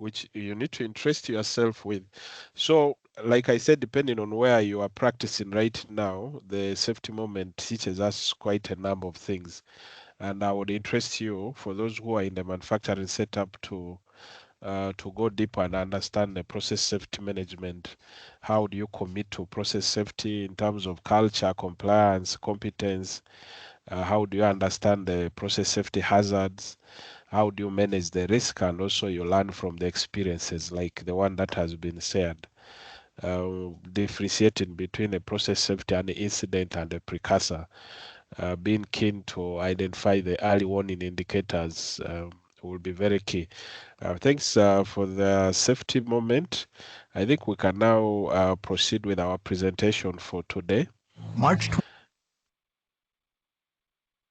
which you need to interest yourself with. So, like I said, depending on where you are practicing right now, the safety moment teaches us quite a number of things. And I would interest you, for those who are in the manufacturing setup, to go deeper and understand the process safety management. How do you commit to process safety in terms of culture, compliance, competence? How do you understand the process safety hazards? How do you manage the risk? And also you learn from the experiences like the one that has been shared. Differentiating between a process safety and the incident and the precursor. Being keen to identify the early warning indicators will be very key. Thanks for the safety moment. I think we can now proceed with our presentation for today. March.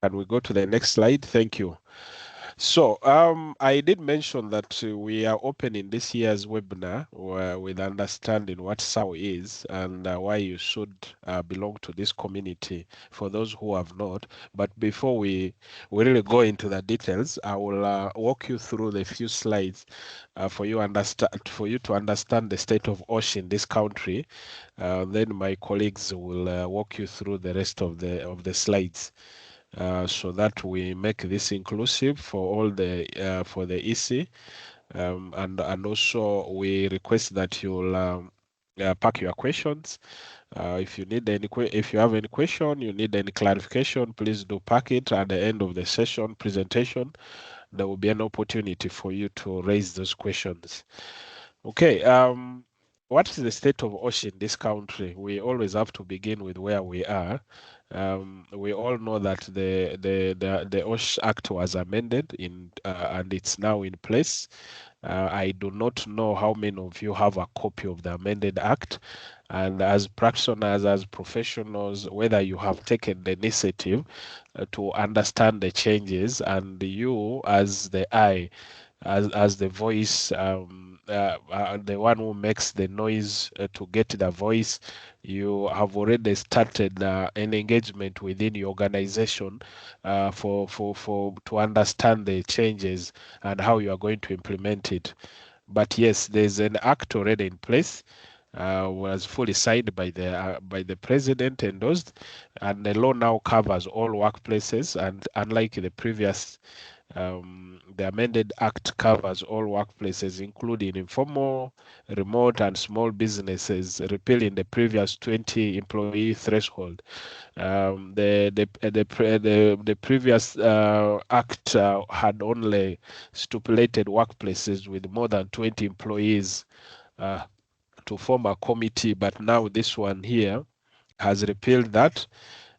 Can we go to the next slide? Thank you. So, I did mention that we are opening this year's webinar with understanding what SHAU is and why you should belong to this community for those who have not. But before we really go into the details, I will walk you through the few slides for you to understand the state of OSH in this country. Then my colleagues will walk you through the rest of the slides. So that we make this inclusive for all for the EC, and also we request that you'll pack your questions. If you need if you have any question, you need any clarification, please do pack it at the end of the session presentation. There will be an opportunity for you to raise those questions. Okay. What is the state of OSH in this country? We always have to begin with where we are. We all know that the OSH Act was amended and it's now in place. I do not know how many of you have a copy of the amended Act, and as practitioners, as professionals, whether you have taken the initiative to understand the changes, and you as the eye, as the voice, the one who makes the noise to get the voice, you have already started an engagement within your organization to understand the changes and how you are going to implement it. But yes, there's an act already in place. Was fully signed by the president, endorsed, and the law now covers all workplaces. And unlike the previous, the amended act covers all workplaces, including informal, remote, and small businesses, repealing the previous 20 employee threshold. The previous act had only stipulated workplaces with more than 20 employees to form a committee, but now this one here has repealed that.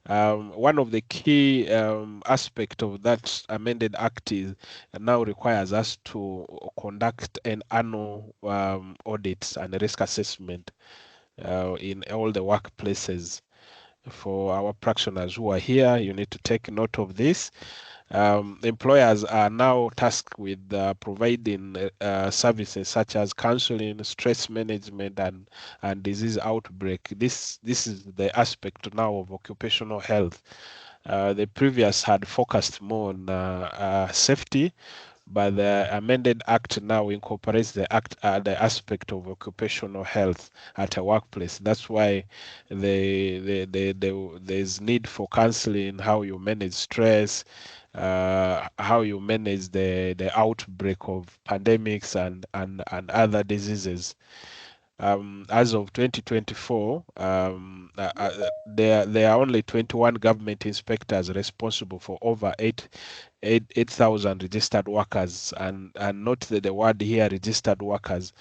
One of the key aspect of that amended act is now requires us to conduct an annual audit and risk assessment in all the workplaces. For our practitioners who are here, you need to take note of this. Employers are now tasked with providing services such as counseling, stress management, and disease outbreak. This is the aspect now of occupational health. The previous had focused more on safety, but the amended act now incorporates the aspect of occupational health at a workplace. That's why there's need for counseling, how you manage stress, how you manage the outbreak of pandemics and other diseases. As of 2024, there are only 21 government inspectors responsible for over 8,000 registered workers, and note that the word here, registered workers.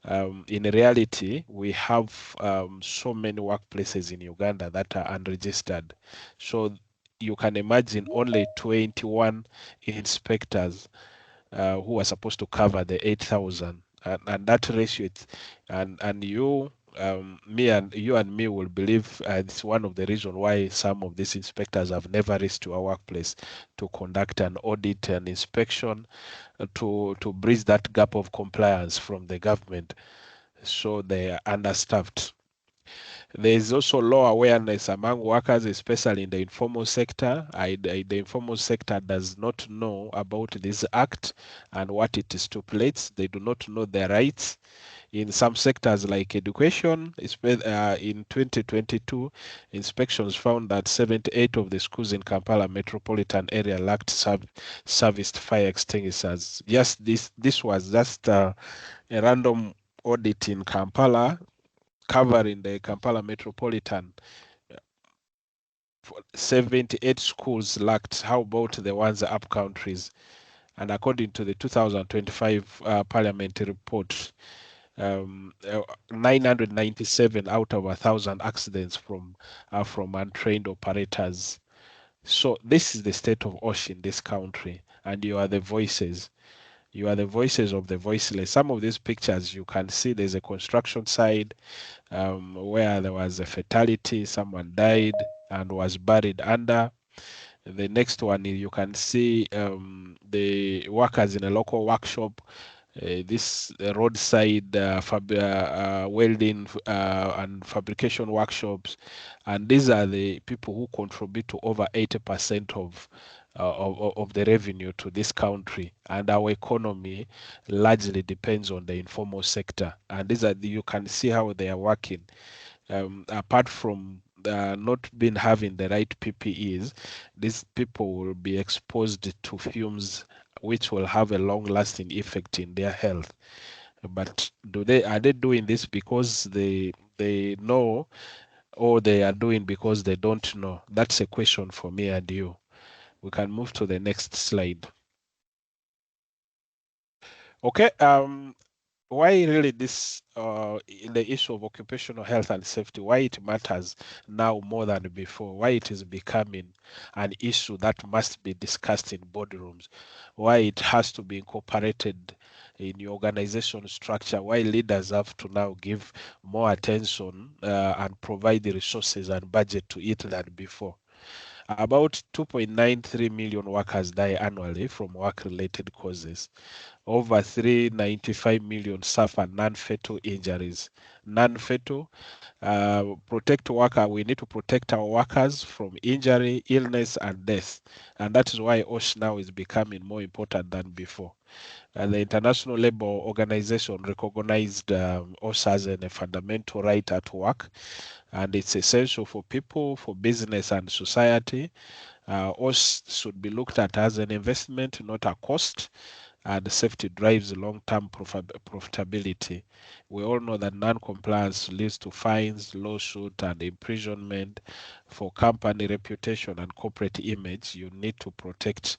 In reality, we have so many workplaces in Uganda that are unregistered. So you can imagine only 21 inspectors who are supposed to cover the 8,000, and that ratio, and you, you and me will believe it's one of the reasons why some of these inspectors have never reached to our workplace to conduct an audit and inspection to bridge that gap of compliance from the government. So they are understaffed. There is also low awareness among workers, especially in the informal sector. The informal sector does not know about this act and what it stipulates. They do not know their rights. In some sectors like education, in 2022, inspections found that 78 of the schools in Kampala metropolitan area lacked serviced fire extinguishers. Just this was just a random audit in Kampala covering the Kampala metropolitan. 78 schools lacked. How about the ones up countries? And according to the 2025 parliamentary report, 997 out of 1,000 accidents from untrained operators. So this is the state of OSH in this country, and you are the voices. You are the voices of the voiceless. Some of these pictures you can see there's a construction site where there was a fatality, someone died and was buried under. The next one is you can see the workers in a local workshop. This roadside welding and fabrication workshops, and these are the people who contribute to over 80% of the revenue to this country, and our economy largely depends on the informal sector. And these are you can see how they are working. Apart from not being having the right PPEs, these people will be exposed to fumes which will have a long-lasting effect in their health. But are they doing this because they know, or they are doing because they don't know? That's a question for me and you. We can move to the next slide. Okay. Why really this in the issue of occupational health and safety, why it matters now more than before, why it is becoming an issue that must be discussed in boardrooms, why it has to be incorporated in your organization structure, why leaders have to now give more attention and provide the resources and budget to it than before. About 2.93 million workers die annually from work-related causes. Over 395 million suffer non-fatal injuries. Non-fatal, protect worker. We need to protect our workers from injury, illness, and death, and that is why OSH now is becoming more important than before. The International Labour Organization recognized OSH as a fundamental right at work, and it's essential for people, for business, and society. OSH should be looked at as an investment, not a cost, and safety drives long-term profitability. We all know that non-compliance leads to fines, lawsuit, and imprisonment. For company reputation and corporate image, you need to protect,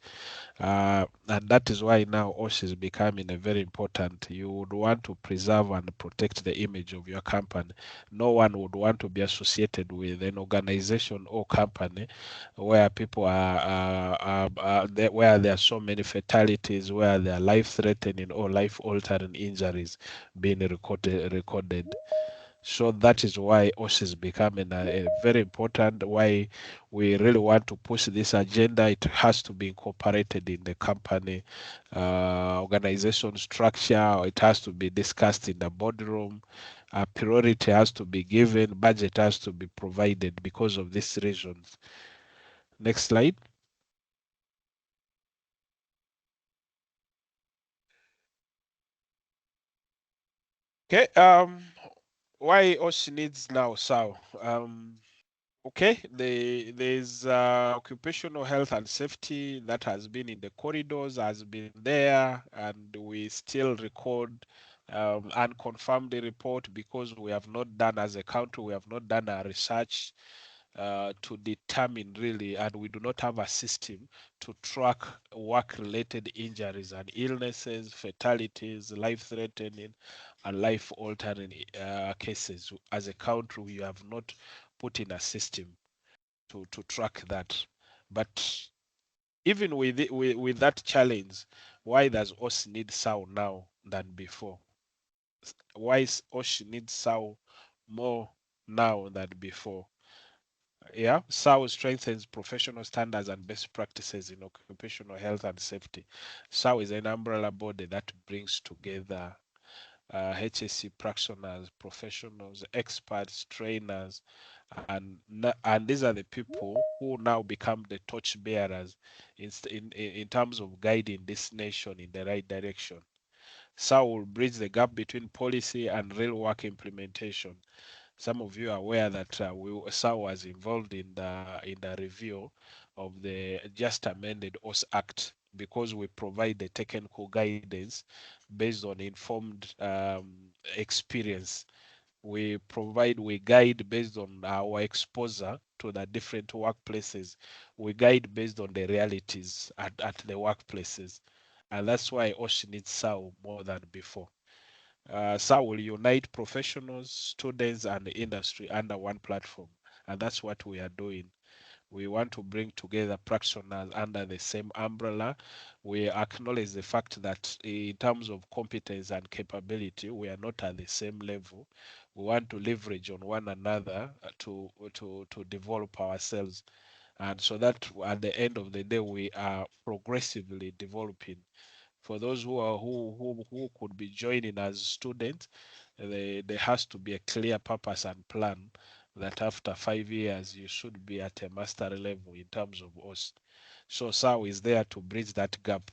and that is why now OSH is becoming a very important. You would want to preserve and protect the image of your company. No one would want to be associated with an organization or company where people where there are so many fatalities, where there are life-threatening or life-altering injuries being recorded. So that is why OSH is becoming a very important, why we really want to push this agenda. It has to be incorporated in the company organization structure. It has to be discussed in the boardroom. Priority has to be given. Budget has to be provided because of these reasons. Next slide. Okay. Why OSH needs now SAU? Okay, there's occupational health and safety that has been in the corridors, has been there, and we still record unconfirmed report because we have not done, as a country, we have not done our research to determine really, and we do not have a system to track work-related injuries and illnesses, fatalities, life-threatening, and life-altering cases. As a country, we have not put in a system to track that. But even with that challenge, why does OSH need SAU now than before? Why is OSH need SAU more now than before? Yeah, SAU strengthens professional standards and best practices in occupational health and safety. SAU is an umbrella body that brings together HSC practitioners, professionals, experts, trainers, and these are the people who now become the torch bearers in terms of guiding this nation in the right direction. SHAU will bridge the gap between policy and real work implementation. Some of you are aware that SHAU was involved in the review of the just amended OS Act because we provide the technical guidance based on informed experience. We guide based on our exposure to the different workplaces. We guide based on the realities at the workplaces. And that's why OSH needs SAU more than before. SAU will unite professionals, students, and the industry under one platform. And that's what we are doing. We want to bring together practitioners under the same umbrella. We acknowledge the fact that in terms of competence and capability, we are not at the same level. We want to leverage on one another to develop ourselves. And so that at the end of the day, we are progressively developing. For those who could be joining as students, there has to be a clear purpose and plan that after 5 years you should be at a mastery level in terms of us. So SAU is there to bridge that gap,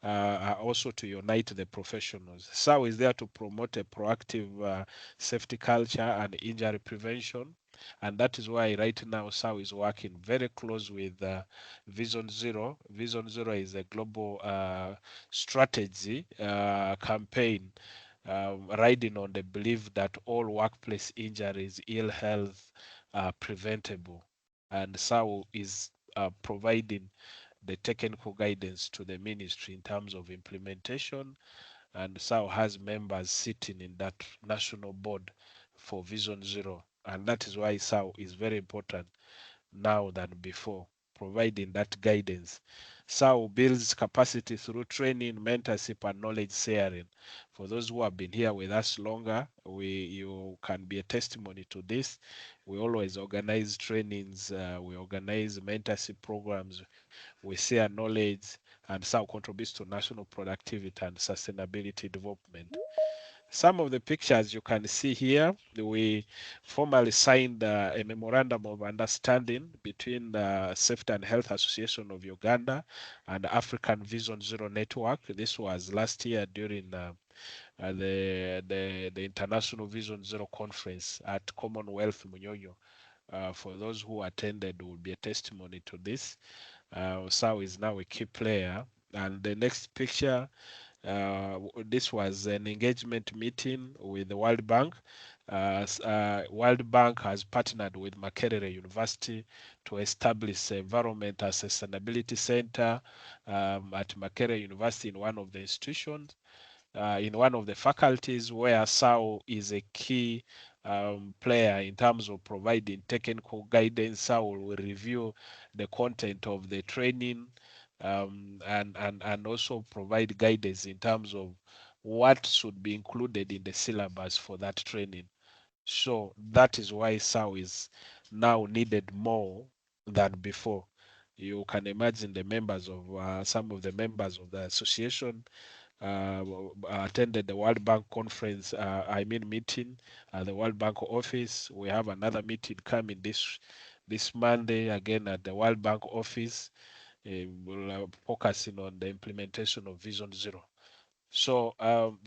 also to unite the professionals. SAU is there to promote a proactive safety culture and injury prevention. And that is why right now SAU is working very close with Vision Zero. Vision Zero is a global strategy campaign riding on the belief that all workplace injuries, ill health are preventable. And SAU is providing the technical guidance to the ministry in terms of implementation, and SAU has members sitting in that national board for Vision Zero, and that is why SAU is very important now than before, providing that guidance. SAU builds capacity through training, mentorship, and knowledge sharing. For those who have been here with us longer, you can be a testimony to this. We always organize trainings, we organize mentorship programs, we share knowledge, and SAU contributes to national productivity and sustainability development. Some of the pictures you can see here, we formally signed a memorandum of understanding between the Safety and Health Association of Uganda and the African Vision Zero Network. This was last year during the International Vision Zero Conference at Commonwealth Munyonyo. For those who attended, will be a testimony to this. SAU is now a key player. And the next picture, this was an engagement meeting with the World Bank. World Bank has partnered with Makerere University to establish a environment and sustainability center at Makerere University in one of the institutions. In one of the faculties where SAU is a key player in terms of providing technical guidance. SAU will review the content of the training and also provide guidance in terms of what should be included in the syllabus for that training. So that is why SAU is now needed more than before. You can imagine the members of some of the members of the association uh, attended the World Bank conference, meeting at the World Bank office. We have another meeting coming this Monday again at the World Bank office, focusing on the implementation of Vision Zero. So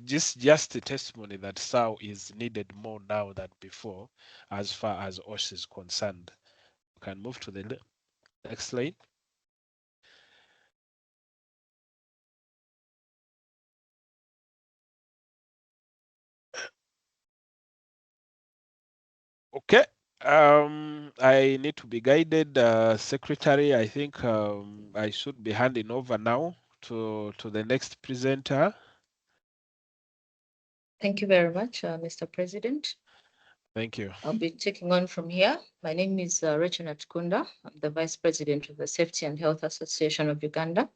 just a testimony that SAU is needed more now than before, as far as OSH is concerned. We can move to the next slide. Okay. I need to be guided, Secretary. I think I should be handing over now to the next presenter. Thank you very much, Mr. President. Thank you. I'll be taking on from here. My name is Rachel Kunda. I'm the Vice President of the Safety and Health Association of Uganda.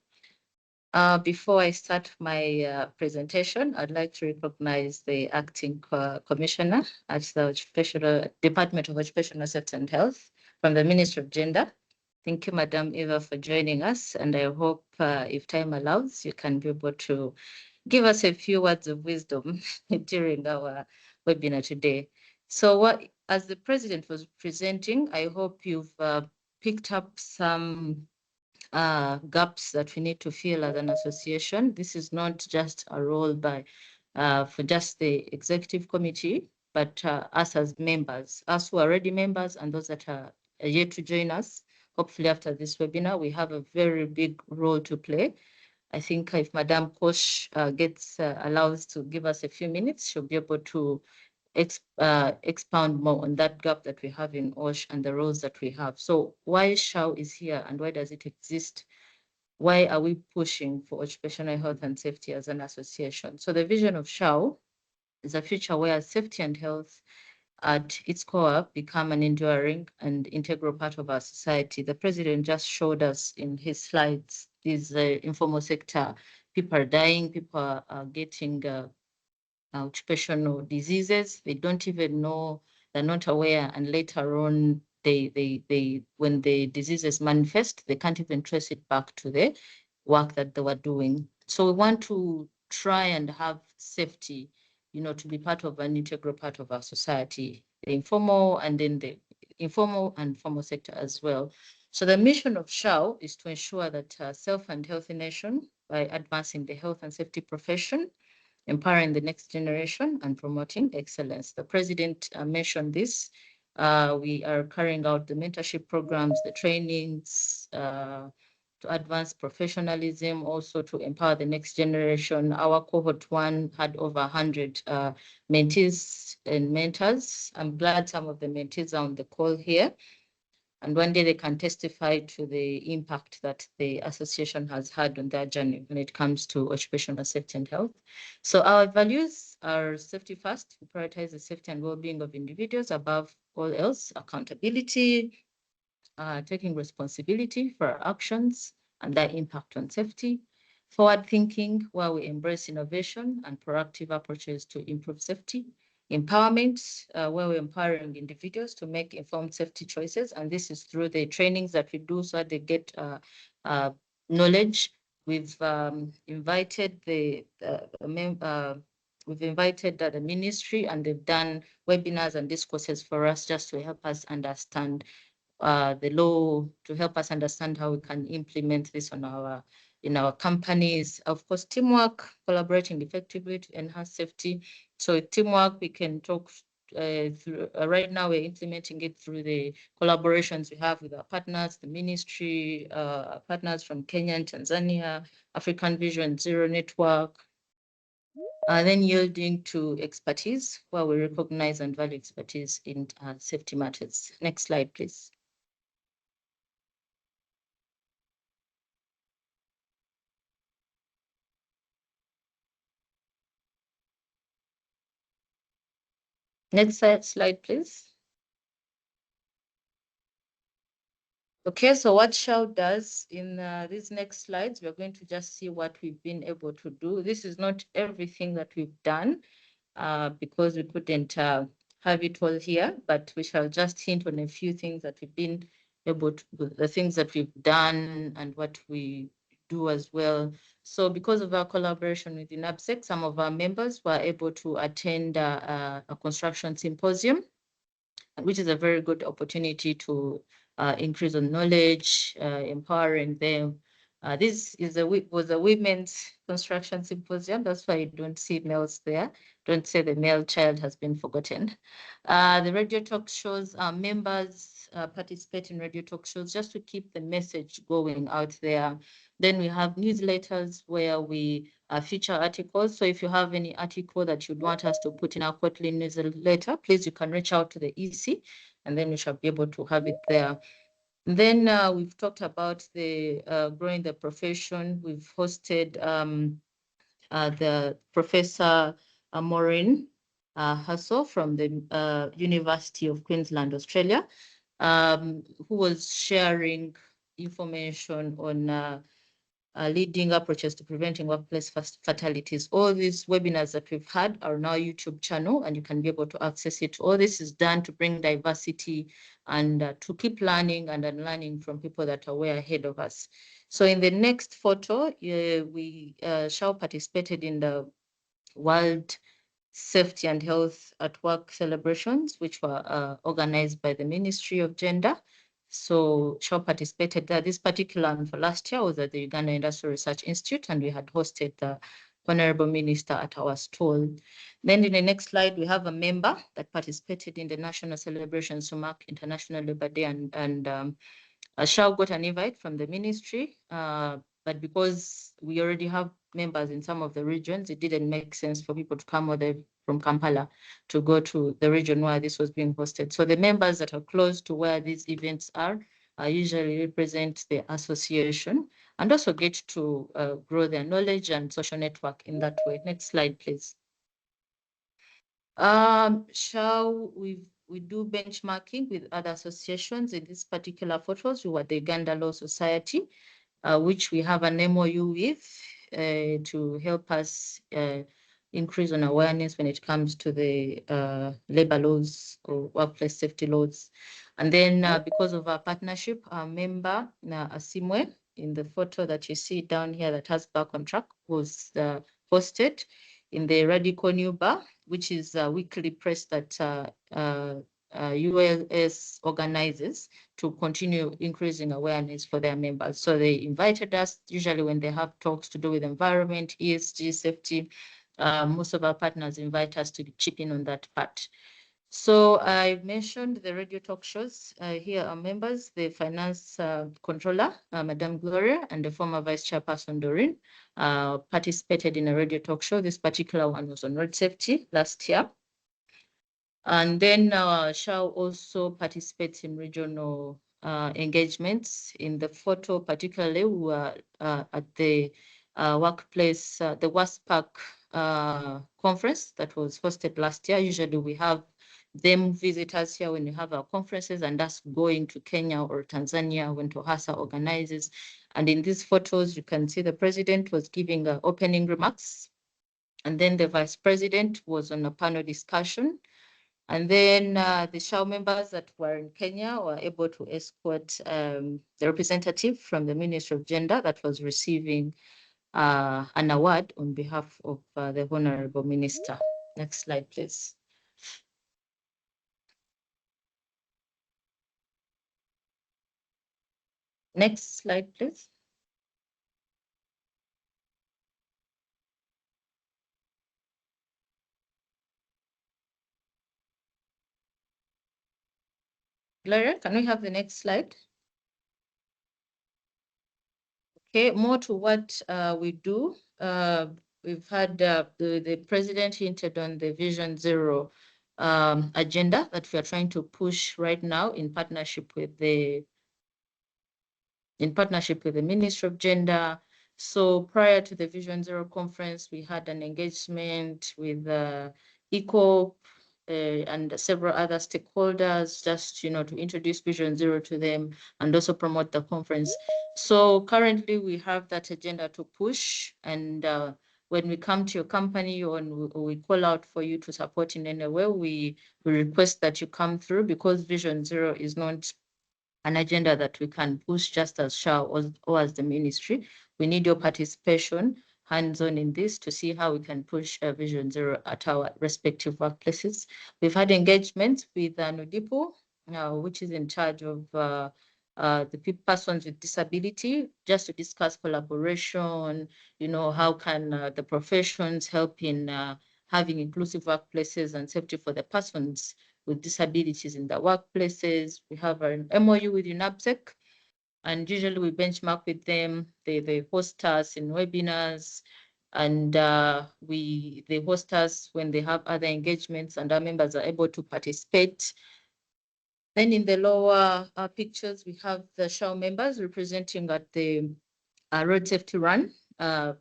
Before I start my presentation, I'd like to recognize the Acting Commissioner at the Department of Occupational Safety and Health from the Ministry of Gender. Thank you, Madam Eva, for joining us. And I hope if time allows, you can be able to give us a few words of wisdom during our webinar today. So as the president was presenting, I hope you've picked up some gaps that we need to fill as an association. This is not just a role for just the executive committee, but us as members, us who are already members and those that are yet to join us. Hopefully after this webinar, we have a very big role to play. I think if Madam Kosh allows to give us a few minutes, she'll be able to expound more on that gap that we have in OSH and the roles that we have. So why SHAU is here and why does it exist? Why are we pushing for occupational health and safety as an association? So the vision of SHAU is a future where safety and health at its core become an enduring and integral part of our society. The president just showed us in his slides, this informal sector, people are dying, people are getting occupational diseases. They don't even know, they're not aware, and later on, when the diseases manifest, they can't even trace it back to the work that they were doing. So we want to try and have safety, to be part of an integral part of our society, the informal and then the informal and formal sector as well. So the mission of SHAU is to ensure that safe and healthy nation by advancing the health and safety profession, empowering the next generation and promoting excellence. The president mentioned this. We are carrying out the mentorship programs, the trainings to advance professionalism, also to empower the next generation. Our cohort 1 had over 100 mentees and mentors. I'm glad some of the mentees are on the call here. And one day they can testify to the impact that the association has had on their journey when it comes to occupational safety and health. So our values are safety first. We prioritize the safety and well-being of individuals above all else, accountability, taking responsibility for our actions and their impact on safety, forward thinking, where we embrace innovation and proactive approaches to improve safety, empowerment, where we're empowering individuals to make informed safety choices. And this is through the trainings that we do so that they get knowledge. We've invited the ministry, and they've done webinars and discourses for us just to help us understand the law, to help us understand how we can implement this in our companies. Of course, teamwork, collaborating effectively to enhance safety. So with teamwork, we can talk through, right now we're implementing it through the collaborations we have with our partners, the ministry, partners from Kenya and Tanzania, African Vision Zero Network, then yielding to expertise, where we recognize and value expertise in safety matters. Next slide, please. Next slide, please. Okay, so what SHAU does in these next slides, we're going to just see what we've been able to do. This is not everything that we've done because we couldn't have it all here, but we shall just hint on a few things that we've been able to, the things that we've done and what we do as well. So because of our collaboration with INAPSEC, some of our members were able to attend a construction symposium, which is a very good opportunity to increase on knowledge, empowering them. This was a women's construction symposium. That's why you don't see males there. Don't say the male child has been forgotten. The radio talk shows, members participate in radio talk shows just to keep the message going out there. Then we have newsletters where we feature articles. So if you have any article that you'd want us to put in our quarterly newsletter, please, you can reach out to the EC, and then we shall be able to have it there. Then we've talked about the growing the profession. We've hosted the Professor Maureen Hassel from the University of Queensland, Australia, who was sharing information on leading approaches to preventing workplace fatalities. All these webinars that we've had are on our YouTube channel, and you can be able to access it. All this is done to bring diversity and to keep learning and unlearning from people that are way ahead of us. So in the next photo, SHAU participated in the World Safety and Health at Work celebrations, which were organized by the Ministry of Gender. So SHAU participated there. This particular one for last year was at the Uganda Industrial Research Institute, and we had hosted the Honorable Minister at our stall. Then in the next slide, we have a member that participated in the national celebrations to mark International Labour Day, and SHAU got an invite from the ministry, but because we already have members in some of the regions, it didn't make sense for people to come from Kampala to go to the region where this was being hosted. So the members that are close to where these events are usually represent the association and also get to grow their knowledge and social network in that way. Next slide, please. SHAU, we do benchmarking with other associations. In this particular photos, we were the Uganda Law Society, which we have an MOU with to help us increase on awareness when it comes to the labor laws or workplace safety laws. And then because of our partnership, our member, Asimwe, in the photo that you see down here that has back on track, was posted in the Radical New Bar, which is a weekly press that ULS organizes to continue increasing awareness for their members. So they invited us, usually when they have talks to do with environment, ESG, safety, most of our partners invite us to chip in on that part. So I mentioned the radio talk shows. Here are members, the finance controller, Madame Gloria, and the former vice chairperson, Doreen, participated in a radio talk show. This particular one was on road safety last year. And then SHAU also participates in regional engagements. In the photo, particularly, we were at the workplace, the WASPAC conference that was hosted last year. Usually we have them visit us here when we have our conferences, and us going to Kenya or Tanzania when TOHASA organizes. And in these photos, you can see the president was giving opening remarks. And then the vice president was on a panel discussion. And then the SHAU members that were in Kenya were able to escort the representative from the Ministry of Gender that was receiving an award on behalf of the Honorable Minister. Next slide, please. Next slide, please. Gloria, can we have the next slide? Okay, more to what we do. We've had the president hinted on the Vision Zero agenda that we are trying to push right now in partnership with the Ministry of Gender. So prior to the Vision Zero conference, we had an engagement with ECOP and several other stakeholders, just to introduce Vision Zero to them and also promote the conference. So currently we have that agenda to push, and when we come to your company or we call out for you to support in any way, we request that you come through, because Vision Zero is not an agenda that we can push just as SHAU or as the ministry. We need your participation hands-on in this to see how we can push Vision Zero at our respective workplaces. We've had engagements with NODIPO, which is in charge of the persons with disability, just to discuss collaboration, how can the professions help in having inclusive workplaces and safety for the persons with disabilities in the workplaces. We have an MOU with UNAPSEC, and usually we benchmark with them. They host us in webinars, and they host us when they have other engagements, and our members are able to participate. Then in the lower pictures, we have the SHAU members representing at the road safety run.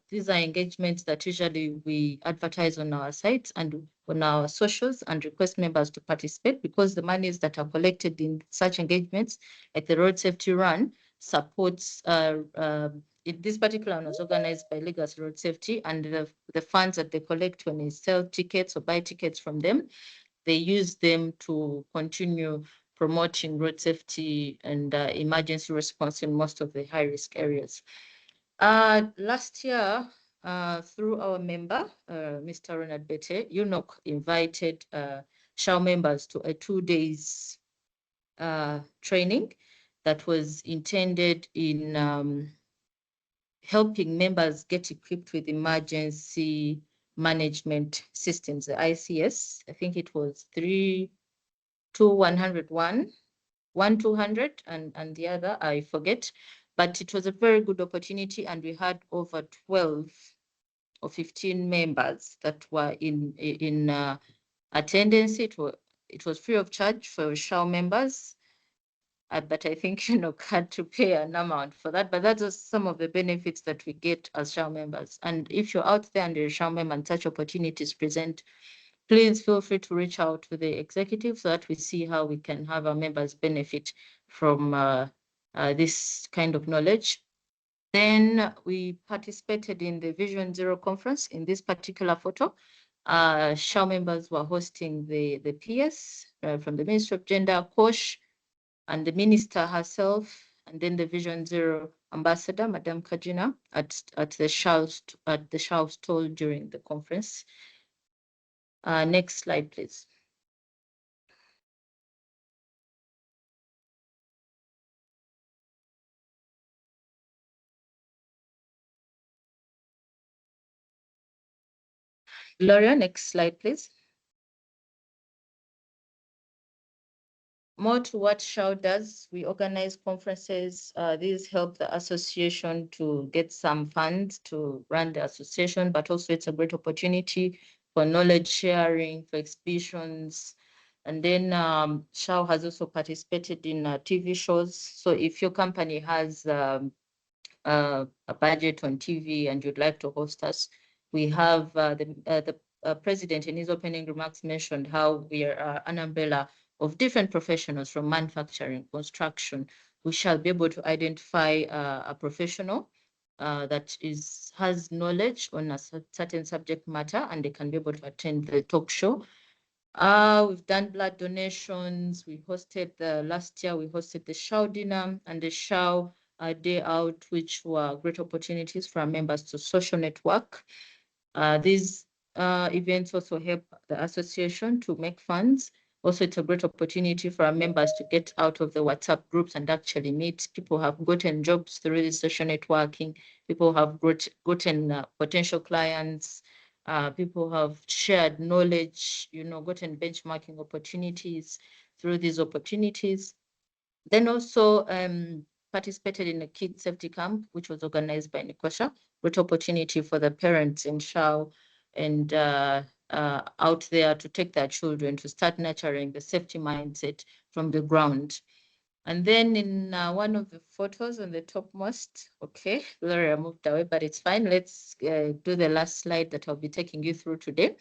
These are engagements that usually we advertise on our sites and on our socials and request members to participate, because the monies that are collected in such engagements, like the road safety run, supports this particular one was organized by Legacy Road Safety, and the funds that they collect when they sell tickets or buy tickets from them, they use them to continue promoting road safety and emergency response in most of the high-risk areas. Last year, through our member, Mr. Ronald Bete, UNOC invited SHAU members to a 2 days training that was intended in helping members get equipped with emergency management systems, the ICS. I think it was 101, 200, and the other, I forget. But it was a very good opportunity, and we had over 12 or 15 members that were in attendance. It was free of charge for SHAU members. But I think had to pay an amount for that. But that's just some of the benefits that we get as SHAU members. And if you're out there and you're a SHAU member and such opportunities present, please feel free to reach out to the executive so that we see how we can have our members benefit from this kind of knowledge. Then we participated in the Vision Zero conference. In this particular photo, SHAU members were hosting the PS from the Ministry of Gender, COSH, and the minister herself, and then the Vision Zero ambassador, Madam Kajina, at the SHAU stall during the conference. Next slide, please. Gloria, next slide, please. More to what SHAU does, we organize conferences. These help the association to get some funds to run the association, but also it's a great opportunity for knowledge sharing, for exhibitions. And then SHAU has also participated in TV shows. So if your company has a budget on TV and you'd like to host us, we have the president in his opening remarks mentioned how we are an umbrella of different professionals from manufacturing, construction. We shall be able to identify a professional that has knowledge on a certain subject matter, and they can be able to attend the talk show. We've done blood donations. We hosted last year, we hosted the SHAU dinner and the SHAU day out, which were great opportunities for our members to social network. These events also help the association to make funds. Also, it's a great opportunity for our members to get out of the WhatsApp groups and actually meet. People have gotten jobs through this social networking. People have gotten potential clients. People have shared knowledge, gotten benchmarking opportunities through these opportunities. Then also participated in a kids safety camp, which was organized by Nikosha. Great opportunity for the parents in SHAU and out there to take their children to start nurturing the safety mindset from the ground. And then in one of the photos on the topmost, okay, Gloria moved away, but it's fine. Let's do the last slide that I'll be taking you through today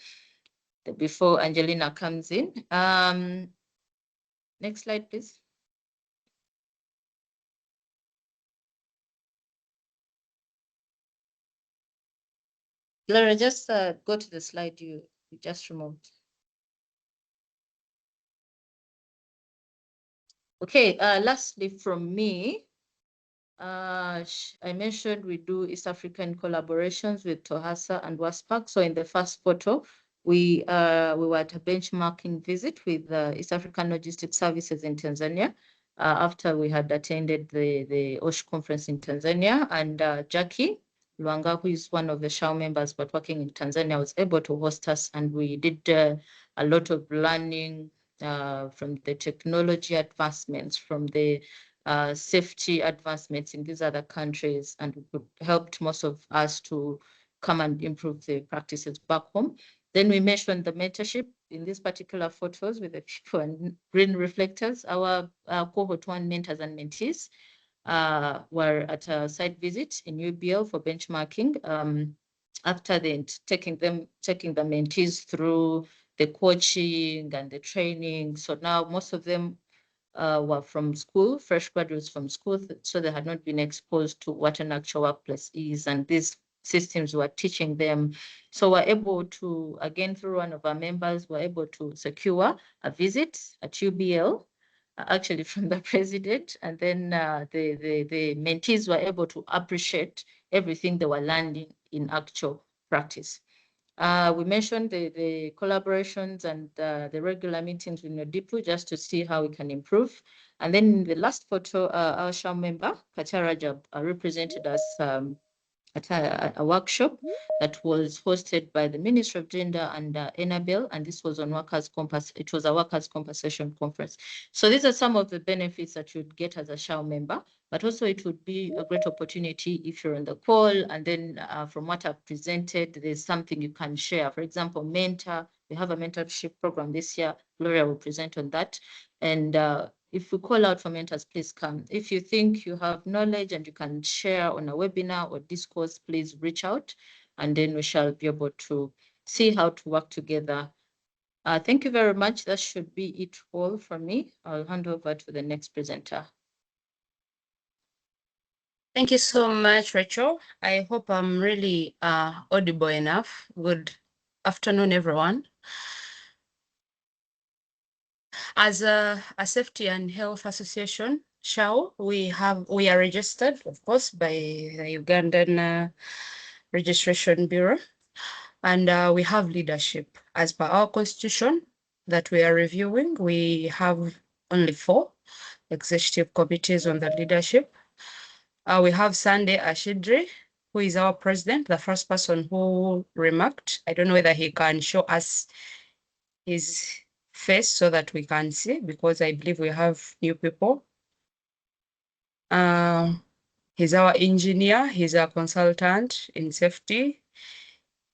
before Angelina comes in. Next slide, please. Gloria, just go to the slide you just removed. Okay, lastly from me, I mentioned we do East African collaborations with TOHASA and WASPAC. So in the first photo, we were at a benchmarking visit with East African Logistics Services in Tanzania after we had attended the OSH conference in Tanzania. And Jackie Luanga, who is one of the SHAU members but working in Tanzania, was able to host us, and we did a lot of learning from the technology advancements, from the safety advancements in these other countries, and helped most of us to come and improve the practices back home. Then we mentioned the mentorship in these particular photos with the people and green reflectors. Our cohort 1 mentors and mentees were at a site visit in UBL for benchmarking. After taking the mentees through the coaching and the training. So now most of them were from school, fresh graduates from school, so they had not been exposed to what an actual workplace is, and these systems were teaching them. So we're able to, again, through one of our members, we're able to secure a visit at UBL, actually from the president, and then the mentees were able to appreciate everything they were learning in actual practice. We mentioned the collaborations and the regular meetings with Nodipu just to see how we can improve. And then in the last photo, our SHAU member, Katarajab, represented us at a workshop that was hosted by the Ministry of Gender and Enabel, and this was on it was a workers' compensation conference. So these are some of the benefits that you'd get as a SHAU member, but also it would be a great opportunity if you're on the call, and then from what I've presented, there's something you can share. For example, mentor, we have a mentorship program this year. Gloria will present on that. And if we call out for mentors, please come. If you think you have knowledge and you can share on a webinar or discourse, please reach out, and then we shall be able to see how to work together. Thank you very much. That should be it all from me. I'll hand over to the next presenter. Thank you so much, Rachel. I hope I'm really audible enough. Good afternoon, everyone. As a Safety and Health Association, SHAU, we are registered, of course, by the Ugandan Registration Bureau, and we have leadership. As per our constitution that we are reviewing, we have only 4 executive committees on the leadership. We have Sunday Ashidri, who is our president, the first person who remarked. I don't know whether he can show us his face so that we can see, because I believe we have new people. He's our engineer, he's a consultant in safety.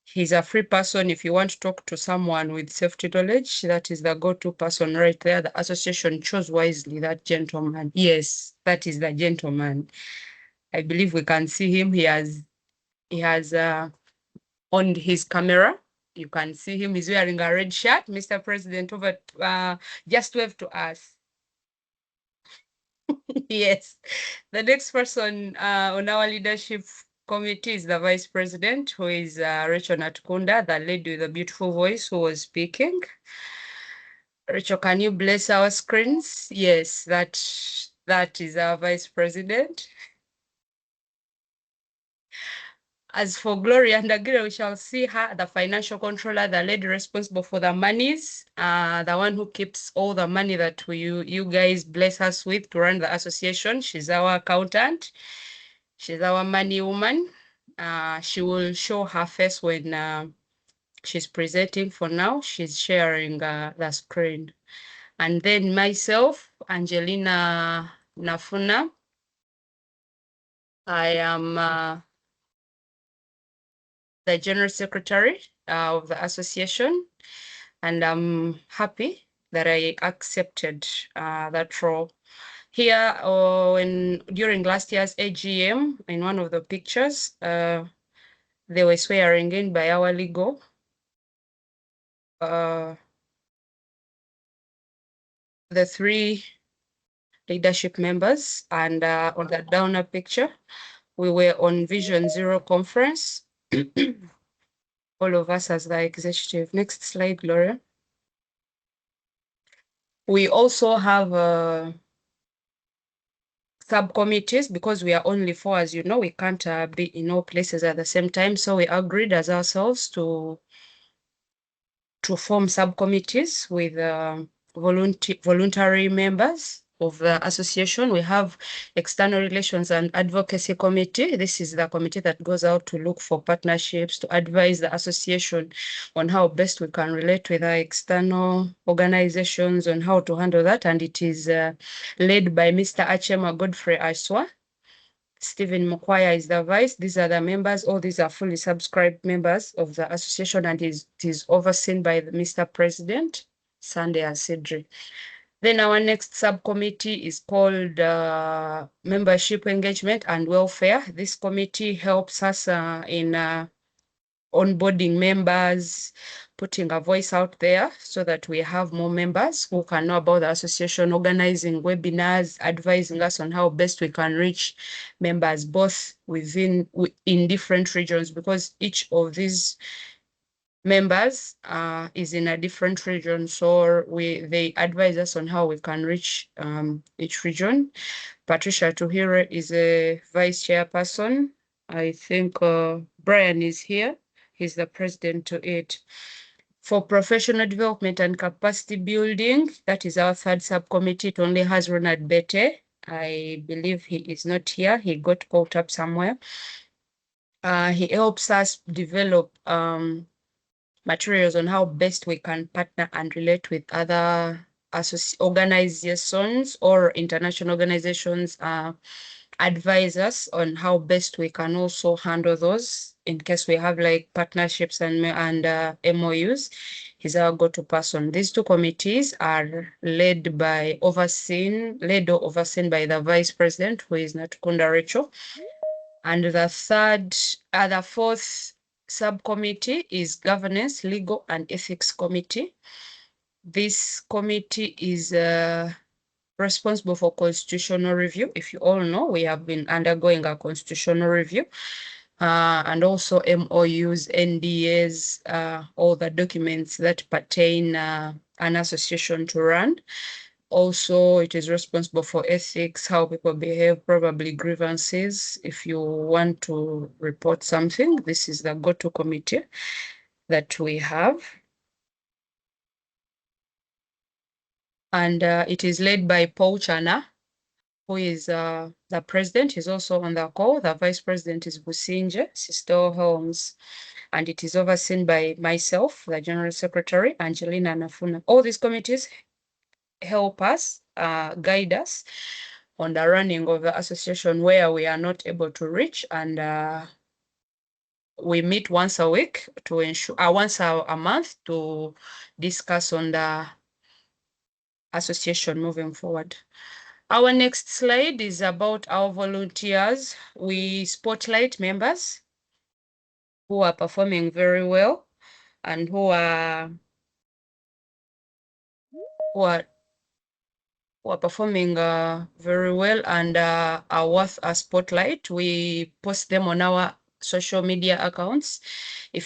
He's a free person. If you want to talk to someone with safety knowledge, that is the go-to person right there. The association chose wisely that gentleman. Yes, that is the gentleman. I believe we can see him. He has on his camera. You can see him. He's wearing a red shirt. Mr. President, over just wave to us. Yes. The next person on our leadership committee is the Vice President, who is Rachel Natkunda, the lady with a beautiful voice who was speaking. Rachel, can you bless our screens? Yes, that is our Vice President. As for Gloria Ndagire, we shall see her, the financial controller, the lady responsible for the monies, the one who keeps all the money that you guys bless us with to run the association. She's our accountant. She's our money woman. She will show her face when she's presenting. For now, she's sharing the screen. And then myself, Angelina Nafuna. I am the General Secretary of the association, and I'm happy that I accepted that role. Here, during last year's AGM, in one of the pictures, they were swearing in by our legal the 3 leadership members, and on that downer picture, we were on Vision Zero conference. All of us as the executive. Next slide, Gloria. We also have subcommittees, because we are only 4, as you know. We can't be in all places at the same time. So we agreed as ourselves to form subcommittees with voluntary members of the association. We have External Relations and Advocacy Committee. This is the committee that goes out to look for partnerships, to advise the association on how best we can relate with our external organizations, on how to handle that. And it is led by Mr. Achema Godfrey Aswa. Stephen Mukwaya is the vice. These are the members. All these are fully subscribed members of the association, and it is overseen by Mr. President Sunday Asidri. Then our next subcommittee is called Membership Engagement and Welfare. This committee helps us in onboarding members, putting a voice out there so that we have more members who can know about the association, organizing webinars, advising us on how best we can reach members both in different regions, because each of these members is in a different region. So they advise us on how we can reach each region. Patricia Tuhire is a vice chairperson. I think Brian is here. He's the president to it. For professional development and capacity building, that is our third subcommittee. It only has Ronald Bete. I believe he is not here. He got caught up somewhere. He helps us develop materials on how best we can partner and relate with other organizations or international organizations, advise us on how best we can also handle those in case we have like partnerships and MOUs. He's our go-to person. These two committees are led or overseen by the vice president, who is Natukunda Rachel. And the fourth subcommittee is governance, legal, and ethics committee. This committee is responsible for constitutional review. If you all know, we have been undergoing a constitutional review, and also MOUs, NDAs, all the documents that pertain an association to run. Also, it is responsible for ethics, how people behave, probably grievances. If you want to report something, this is the go-to committee that we have. And it is led by Paul Chana, who is the president. He's also on the call. The vice president is Businje Sister Holmes, and it is overseen by myself, the general secretary, Angelina Nafuna. All these committees help us, guide us on the running of the association where we are not able to reach, and we meet once a week to ensure once a month to discuss on the association moving forward. Our next slide is about our volunteers. We spotlight members who are performing very well and who are performing very well and are worth a spotlight. We post them on our social media accounts.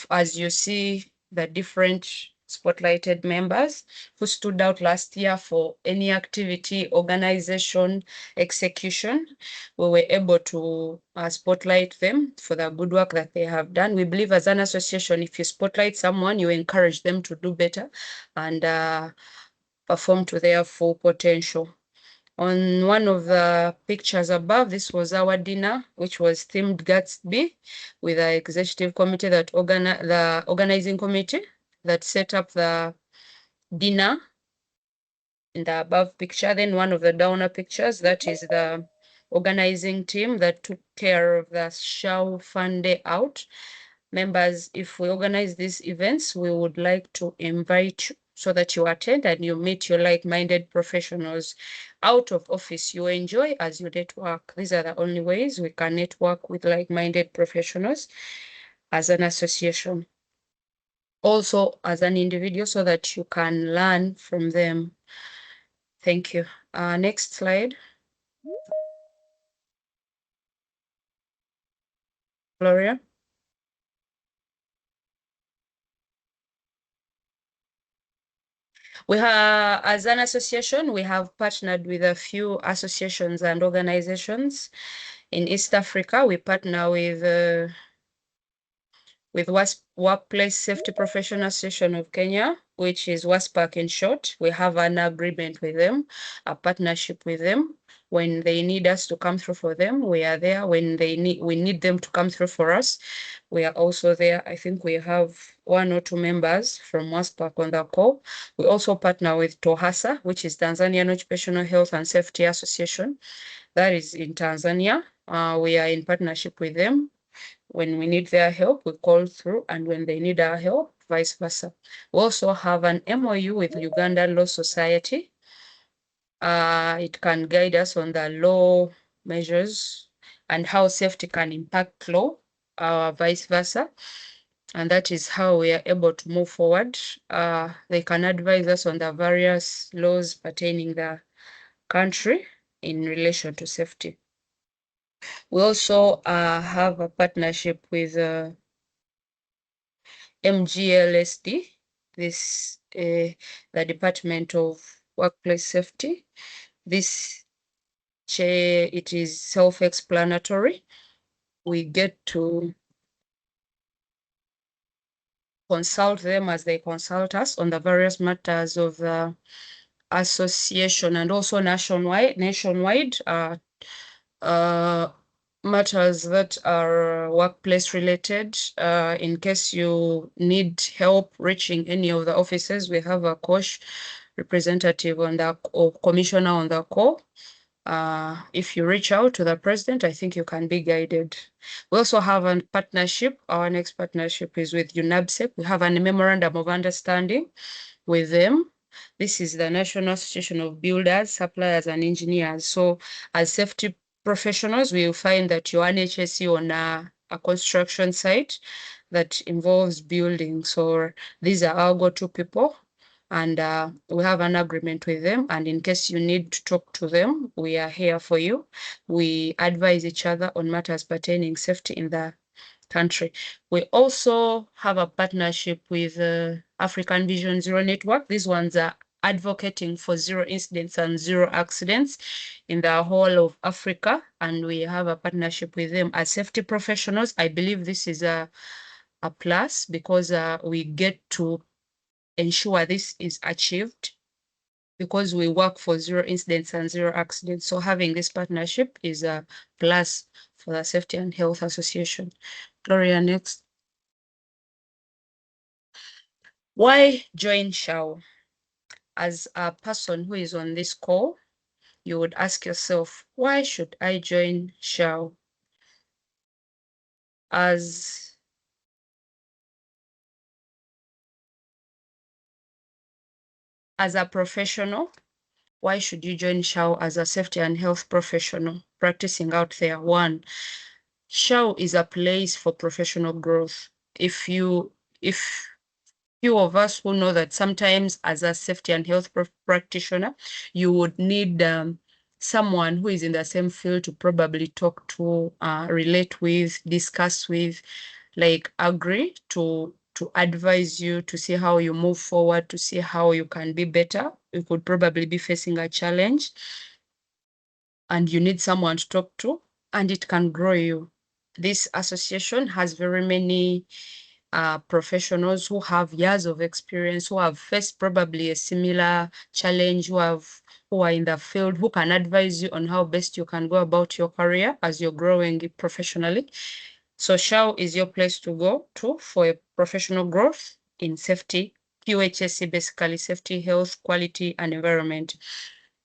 As you see, the different spotlighted members who stood out last year for any activity, organization, execution, we were able to spotlight them for the good work that they have done. We believe as an association, if you spotlight someone, you encourage them to do better and perform to their full potential. On one of the pictures above, this was our dinner, which was themed Gatsby, with the executive committee the organizing committee that set up the dinner in the above picture. Then one of the downer pictures, that is the organizing team that took care of the SHAU Fun Day Out. Members, if we organize these events, we would like to invite you so that you attend and you meet your like-minded professionals out of office you enjoy as you network. These are the only ways we can network with like-minded professionals as an association. Also as an individual, so that you can learn from them. Thank you. Next slide. Gloria. We have, as an association, we have partnered with a few associations and organizations. In East Africa, we partner with Workplace Safety Professional Association of Kenya, which is WASPAC in short. We have an agreement with them, a partnership with them. When they need us to come through for them, we are there. When we need them to come through for us, we are also there. I think we have 1 or 2 members from WASPAC on the call. We also partner with TOHASA, which is Tanzanian Occupational Health and Safety Association. That is in Tanzania. We are in partnership with them. When we need their help, we call through, and when they need our help, vice versa. We also have an MOU with Uganda Law Society. It can guide us on the law measures and how safety can impact law, vice versa. And that is how we are able to move forward. They can advise us on the various laws pertaining the country in relation to safety. We also have a partnership with MGLSD, the Department of Workplace Safety. It is self-explanatory. We get to consult them as they consult us on the various matters of the association, and also nationwide matters that are workplace related. In case you need help reaching any of the offices, we have a COSH representative or commissioner on the call. If you reach out to the president, I think you can be guided. We also have a partnership. Our next partnership is with UNABSEC. We have a memorandum of understanding with them. This is the National Association of Builders, Suppliers, and Engineers. So as safety professionals, we will find that you're an HSE on a construction site that involves building. So these are our go-to people. And we have an agreement with them. And in case you need to talk to them, we are here for you. We advise each other on matters pertaining safety in the country. We also have a partnership with African Vision Zero Network. These ones are advocating for zero incidents and zero accidents in the whole of Africa. And we have a partnership with them as safety professionals. I believe this is a plus because we get to ensure this is achieved because we work for zero incidents and zero accidents. So having this partnership is a plus for the Safety and Health Association. Gloria, next. Why join SHAU? As a person who is on this call, you would ask yourself, why should I join SHAU? As a professional, why should you join SHAU as a safety and health professional practicing out there? One, SHAU is a place for professional growth. If few of us who know that sometimes as a safety and health practitioner, you would need someone who is in the same field to probably talk to, relate with, discuss with, like agree to advise you, to see how you move forward, to see how you can be better. You could probably be facing a challenge and you need someone to talk to, and it can grow you. This association has very many professionals who have years of experience, who have faced probably a similar challenge, who are in the field, who can advise you on how best you can go about your career as you're growing professionally. So SHAU is your place to go to for professional growth in safety, QHSE, basically safety, health, quality, and environment.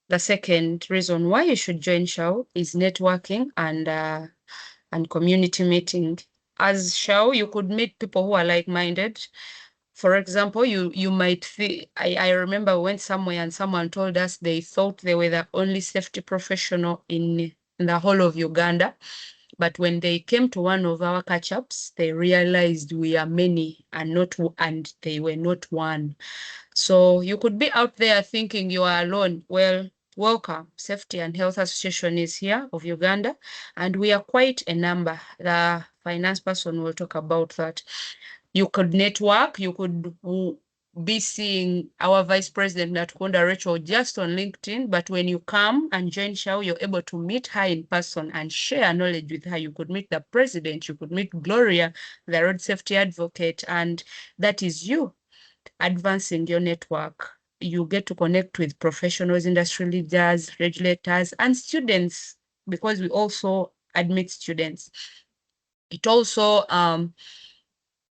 The second reason why you should join SHAU is networking and community meeting. As SHAU, you could meet people who are like-minded. For example, you might feel, I remember we went somewhere and someone told us they thought they were the only safety professional in the whole of Uganda. But when they came to one of our catch-ups, they realized we are many and they were not one. So you could be out there thinking you are alone. Well, welcome. Safety and Health Association is here of Uganda, and we are quite a number. The finance person will talk about that. You could network, you could be seeing our Vice President Natkunda Rachel just on LinkedIn, but when you come and join SHAU, you're able to meet her in person and share knowledge with her. You could meet the president, you could meet Gloria, the road safety advocate, and that is you advancing your network. You get to connect with professionals, industry leaders, regulators, and students, because we also admit students. It also,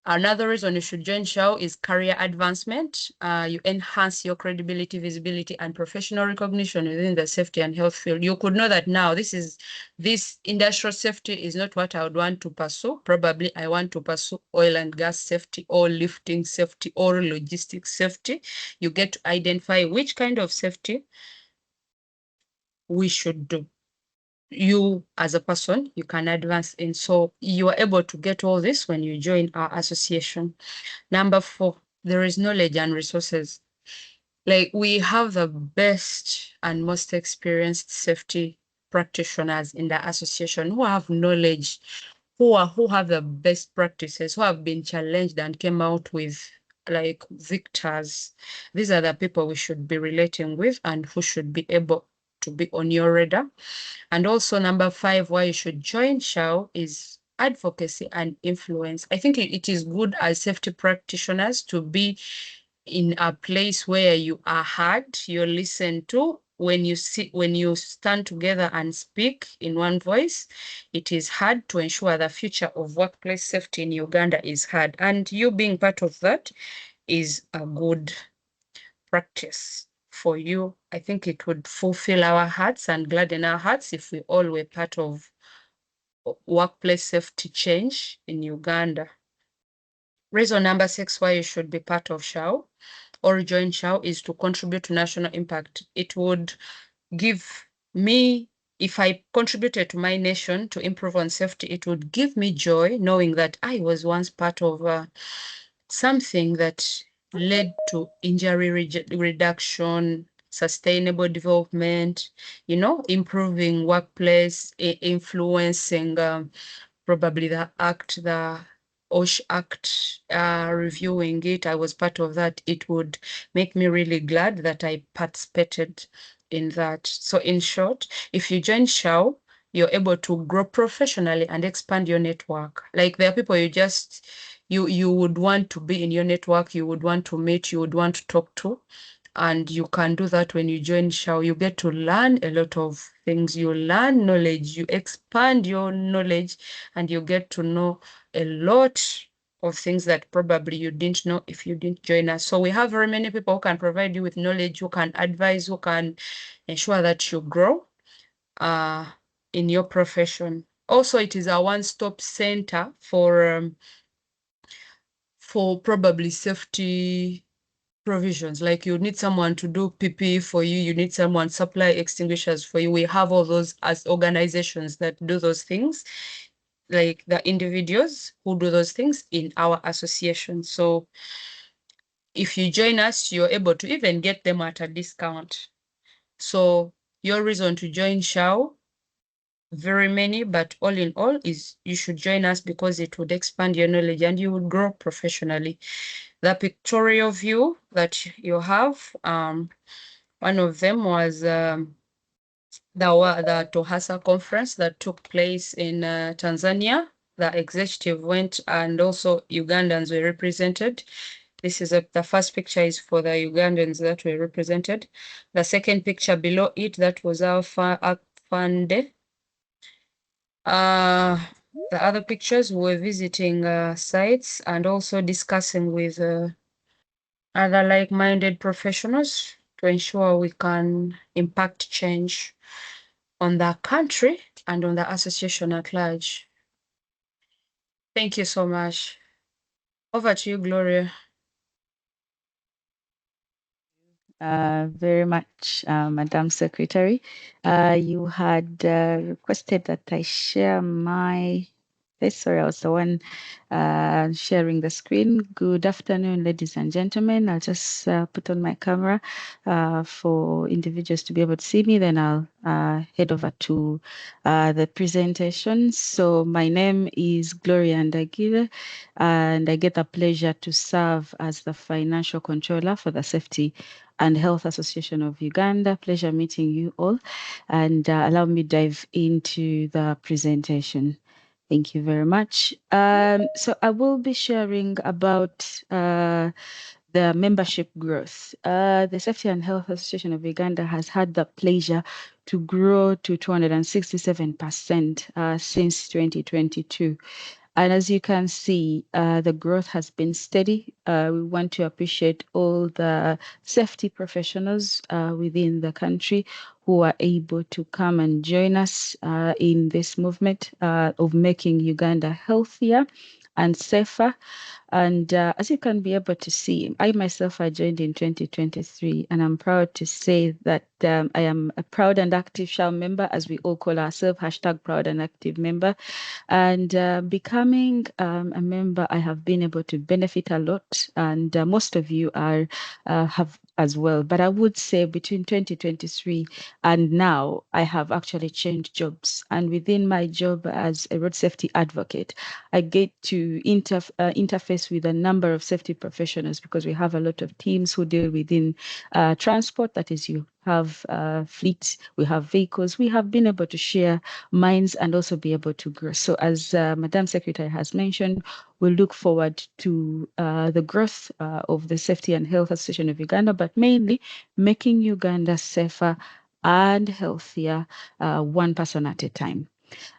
another reason you should join SHAU is career advancement. You enhance your credibility, visibility, and professional recognition within the safety and health field. You could know that now this industrial safety is not what I would want to pursue. Probably I want to pursue oil and gas safety or lifting safety or logistics safety. You get to identify which kind of safety we should do. you as a person, you can advance in. So you are able to get all this when you join our association. Number 4, there is knowledge and resources. Like, we have the best and most experienced safety practitioners in the association who have knowledge, who have the best practices, who have been challenged and came out with like victors. These are the people we should be relating with and who should be able to be on your radar. And also number 5, why you should join SHAU is advocacy and influence. I think it is good as safety practitioners to be in a place where you are heard, you're listened to. When you stand together and speak in one voice, it is hard to ensure the future of workplace safety in Uganda is heard. And you being part of that is a good practice for you. I think it would fulfill our hearts and gladden our hearts if we all were part of workplace safety change in Uganda. Reason number 6 why you should be part of SHAU or join SHAU is to contribute to national impact. It would give me, if I contributed to my nation to improve on safety, it would give me joy knowing that I was once part of something that led to injury reduction, sustainable development, improving workplace, influencing probably the OSH Act, reviewing it. I was part of that. It would make me really glad that I participated in that. So in short, if you join SHAU, you're able to grow professionally and expand your network. Like, there are people you would want to be in your network, you would want to meet, you would want to talk to. And you can do that when you join SHAU. You get to learn a lot of things. You learn knowledge, you expand your knowledge, and you get to know a lot of things that probably you didn't know if you didn't join us. So we have very many people who can provide you with knowledge, who can advise, who can ensure that you grow in your profession. Also, it is a one-stop center for probably safety provisions. Like, you need someone to do PPE for you, you need someone supply extinguishers for you. We have all those as organizations that do those things, like the individuals who do those things in our association. So if you join us, you're able to even get them at a discount. So your reason to join SHAU, very many, but all in all, is you should join us because it would expand your knowledge and you would grow professionally. The pictorial view that you have, one of them was the TOHASA conference that took place in Tanzania. The executive went and also Ugandans were represented. This is the first picture is for the Ugandans that were represented. The second picture below it, that was our Fande. The other pictures were visiting sites and also discussing with other like-minded professionals to ensure we can impact change on the country and on the association at large. Thank you so much. Over to you, Gloria. Very much, Madam Secretary. You had requested that I share my face. Sorry, I was the one sharing the screen. Good afternoon, ladies and gentlemen. I'll just put on my camera for individuals to be able to see me. Then I'll head over to the presentation. So my name is Gloria Ndagire, and I get the pleasure to serve as the Financial Controller for the Safety and Health Association of Uganda. Pleasure meeting you all, and allow me to dive into the presentation. Thank you very much. So I will be sharing about the membership growth. The Safety and Health Association of Uganda has had the pleasure to grow to 267% since 2022. And as you can see, the growth has been steady. We want to appreciate all the safety professionals within the country who are able to come and join us in this movement of making Uganda healthier and safer. And as you can be able to see, I myself, I joined in 2023, and I'm proud to say that I am a proud and active SHAU member, as we all call ourselves, hashtag proud and active member. And becoming a member, I have been able to benefit a lot, and most of you are have as well. But I would say between 2023 and now, I have actually changed jobs. And within my job as a road safety advocate, I get to interface with a number of safety professionals, because we have a lot of teams who deal within transport. That is, you have fleets, we have vehicles. We have been able to share minds and also be able to grow. So as Madam Secretary has mentioned, we look forward to the growth of the Safety and Health Association of Uganda, but mainly making Uganda safer and healthier, one person at a time.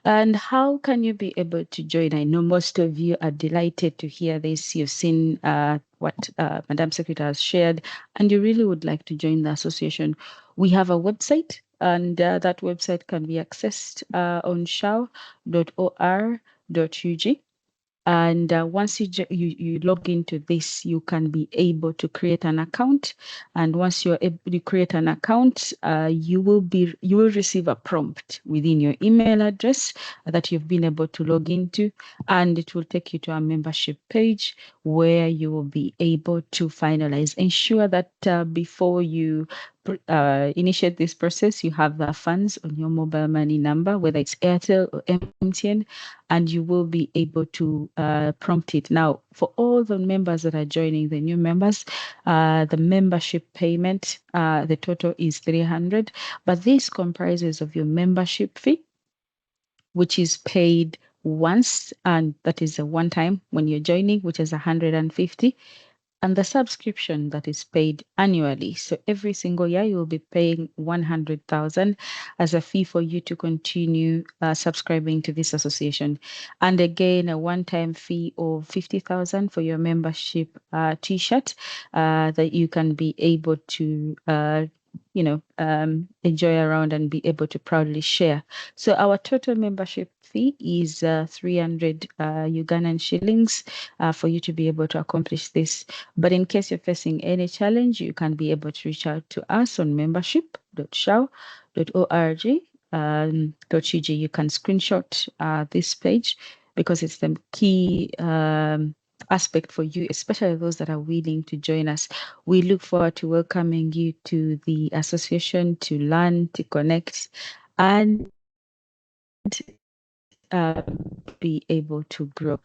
And how can you be able to join? I know most of you are delighted to hear this. You've seen what Madam Secretary has shared, and you really would like to join the association. We have a website, and that website can be accessed on shao.or.ug. And once you log into this, you can be able to create an account. And once you're able to create an account, you will receive a prompt within your email address that you've been able to log into, and it will take you to a membership page where you will be able to finalize. Ensure that before you initiate this process, you have the funds on your mobile money number, whether it's Airtel or MTN, and you will be able to prompt it. Now, for all the members that are joining, the new members, the membership payment, the total is 300, but this comprises of your membership fee, which is paid once, and that is a one time when you're joining, which is 150, and the subscription that is paid annually. So every single year you will be paying 100,000 as a fee for you to continue subscribing to this association. And again, a one-time fee of 50,000 for your membership T-shirt that you can be able to enjoy around and be able to proudly share. So our total membership fee is 300 Ugandan shillings for you to be able to accomplish this. But in case you're facing any challenge, you can be able to reach out to us on membership.shau.org. .ug. You can screenshot this page, because it's the key aspect for you, especially those that are willing to join us. We look forward to welcoming you to the association, to learn, to connect, and be able to grow.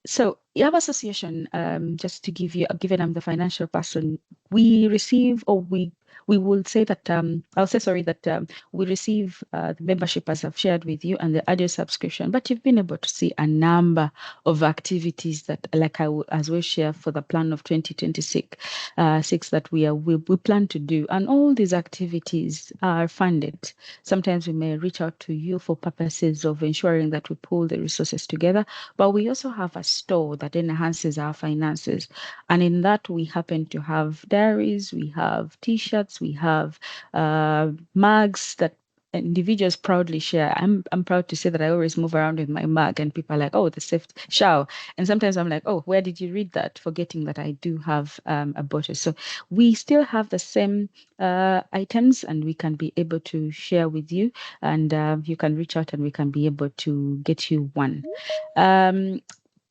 So Yaba Association, just to give you, given I'm the financial person, we receive, or we will say that, I'll say sorry, that we receive the membership, as I've shared with you, and the audio subscription, but you've been able to see a number of activities that, like I will as well share for the plan of 2026, that we plan to do. And all these activities are funded. Sometimes we may reach out to you for purposes of ensuring that we pull the resources together, but we also have a store that enhances our finances. And in that, we happen to have diaries, we have T-shirts, we have mugs that individuals proudly share. I'm proud to say that I always move around with my mug, and people are like, oh, the safe SHAU. And sometimes I'm like, oh, where did you read that? Forgetting that I do have a bottle. So we still have the same items, and we can be able to share with you, and you can reach out and we can be able to get you one.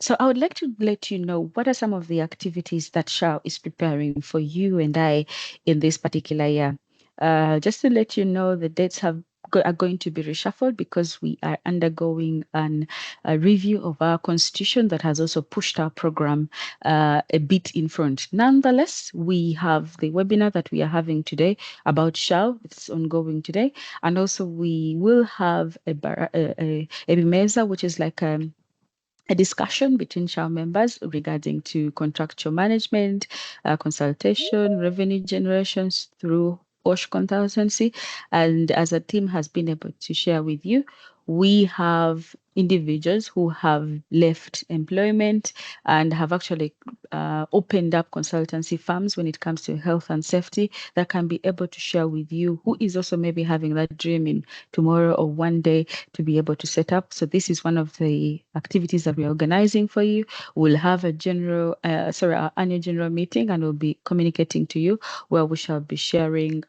So I would like to let you know what are some of the activities that SHAU is preparing for you and I in this particular year. Just to let you know, the dates are going to be reshuffled because we are undergoing a review of our constitution that has also pushed our program a bit in front. Nonetheless, we have the webinar that we are having today about SHAU. It's ongoing today. And also we will have a mesa, which is like a discussion between SHAU members regarding to contractual management, consultation, revenue generations through OSH consultancy. And as a team has been able to share with you, we have individuals who have left employment and have actually opened up consultancy firms when it comes to health and safety that can be able to share with you who is also maybe having that dream in tomorrow or one day to be able to set up. So this is one of the activities that we're organizing for you. We'll have a our annual general meeting, and we'll be communicating to you where we shall be sharing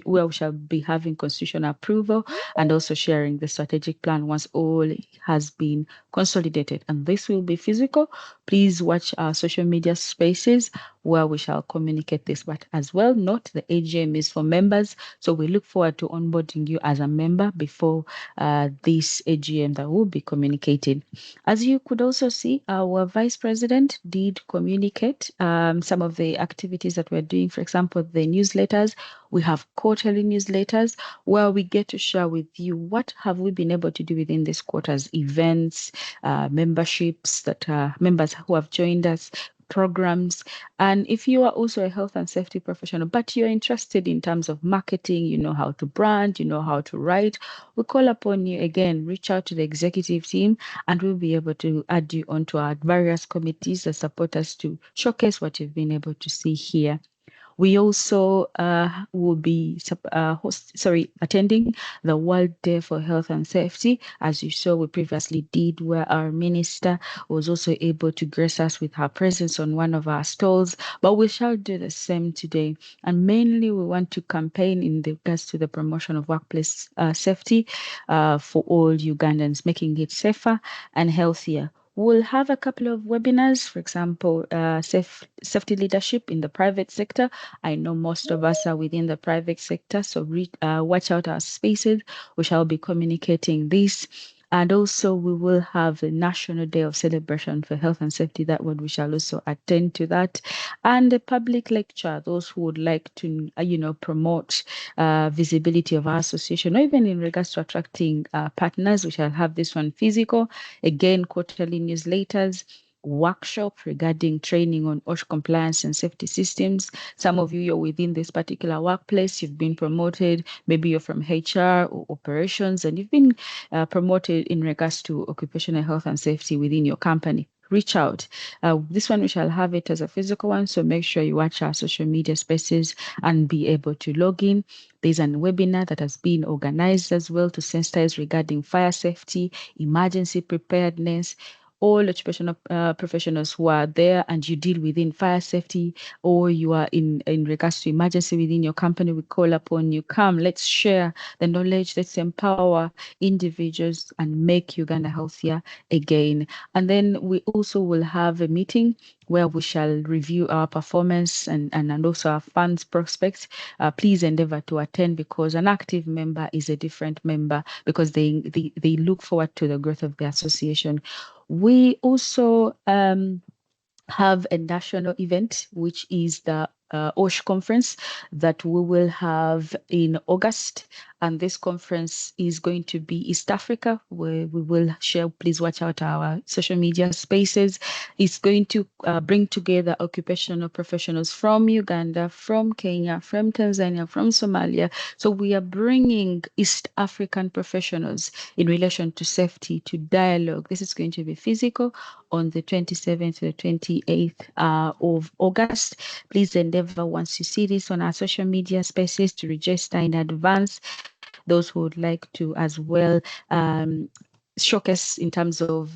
where we shall be having constitutional approval and also sharing the strategic plan once all has been consolidated. And this will be physical. Please watch our social media spaces where we shall communicate this. But as well, note the AGM is for members. So we look forward to onboarding you as a member before this AGM that will be communicated. As you could also see, our Vice President did communicate some of the activities that we're doing. For example, the newsletters. We have quarterly newsletters where we get to share with you what have we been able to do within this quarter's events, memberships that members who have joined us, programs. And if you are also a health and safety professional, but you're interested in terms of marketing, you know how to brand, you know how to write, we call upon you again, reach out to the executive team, and we'll be able to add you onto our various committees that support us to showcase what you've been able to see here. We also will be attending the World Day for Health and Safety, as you saw we previously did, where our minister was also able to grace us with her presence on one of our stalls, but we shall do the same today. And mainly we want to campaign in regards to the promotion of workplace safety for all Ugandans, making it safer and healthier. We'll have a couple of webinars, for example, safety leadership in the private sector. I know most of us are within the private sector, so watch out our spaces. We shall be communicating this. And also we will have a National Day of Celebration for Health and Safety. That one we shall also attend to that. And a public lecture, those who would like to, promote visibility of our association, or even in regards to attracting partners, we shall have this one physical. Again, quarterly newsletters, workshop regarding training on OSH compliance and safety systems. Some of you are within this particular workplace, you've been promoted, maybe you're from HR or operations, and you've been promoted in regards to occupational health and safety within your company. Reach out. This one we shall have it as a physical one, so make sure you watch our social media spaces and be able to log in. There's a webinar that has been organized as well to sensitize regarding fire safety, emergency preparedness. All occupational professionals who are there and you deal within fire safety, or you are in regards to emergency within your company, we call upon you. Come, let's share the knowledge, let's empower individuals and make Uganda healthier again. And then we also will have a meeting where we shall review our performance and also our funds prospects. Please endeavor to attend, because an active member is a different member, because they look forward to the growth of the association. We also have a national event, which is the OSH conference that we will have in August. And this conference is going to be East Africa, where we will share. Please watch out our social media spaces. It's going to bring together occupational professionals from Uganda, from Kenya, from Tanzania, from Somalia. So we are bringing East African professionals in relation to safety to dialogue. This is going to be physical on the 27th to the 28th of August. Please endeavor, once you see this on our social media spaces, to register in advance. Those who would like to as well showcase in terms of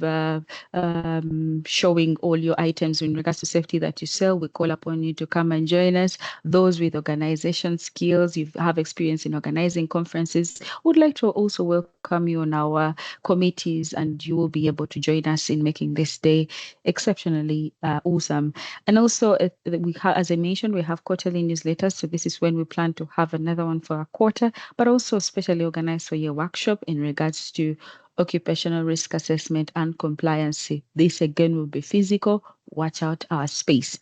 showing all your items in regards to safety that you sell, we call upon you to come and join us. Those with organization skills, you have experience in organizing conferences, would like to also welcome you on our committees, and you will be able to join us in making this day exceptionally awesome. And also, as I mentioned, we have quarterly newsletters. So this is when we plan to have another one for a quarter, but also specially organized for your workshop in regards to occupational risk assessment and compliance. This again will be physical. Watch out our space.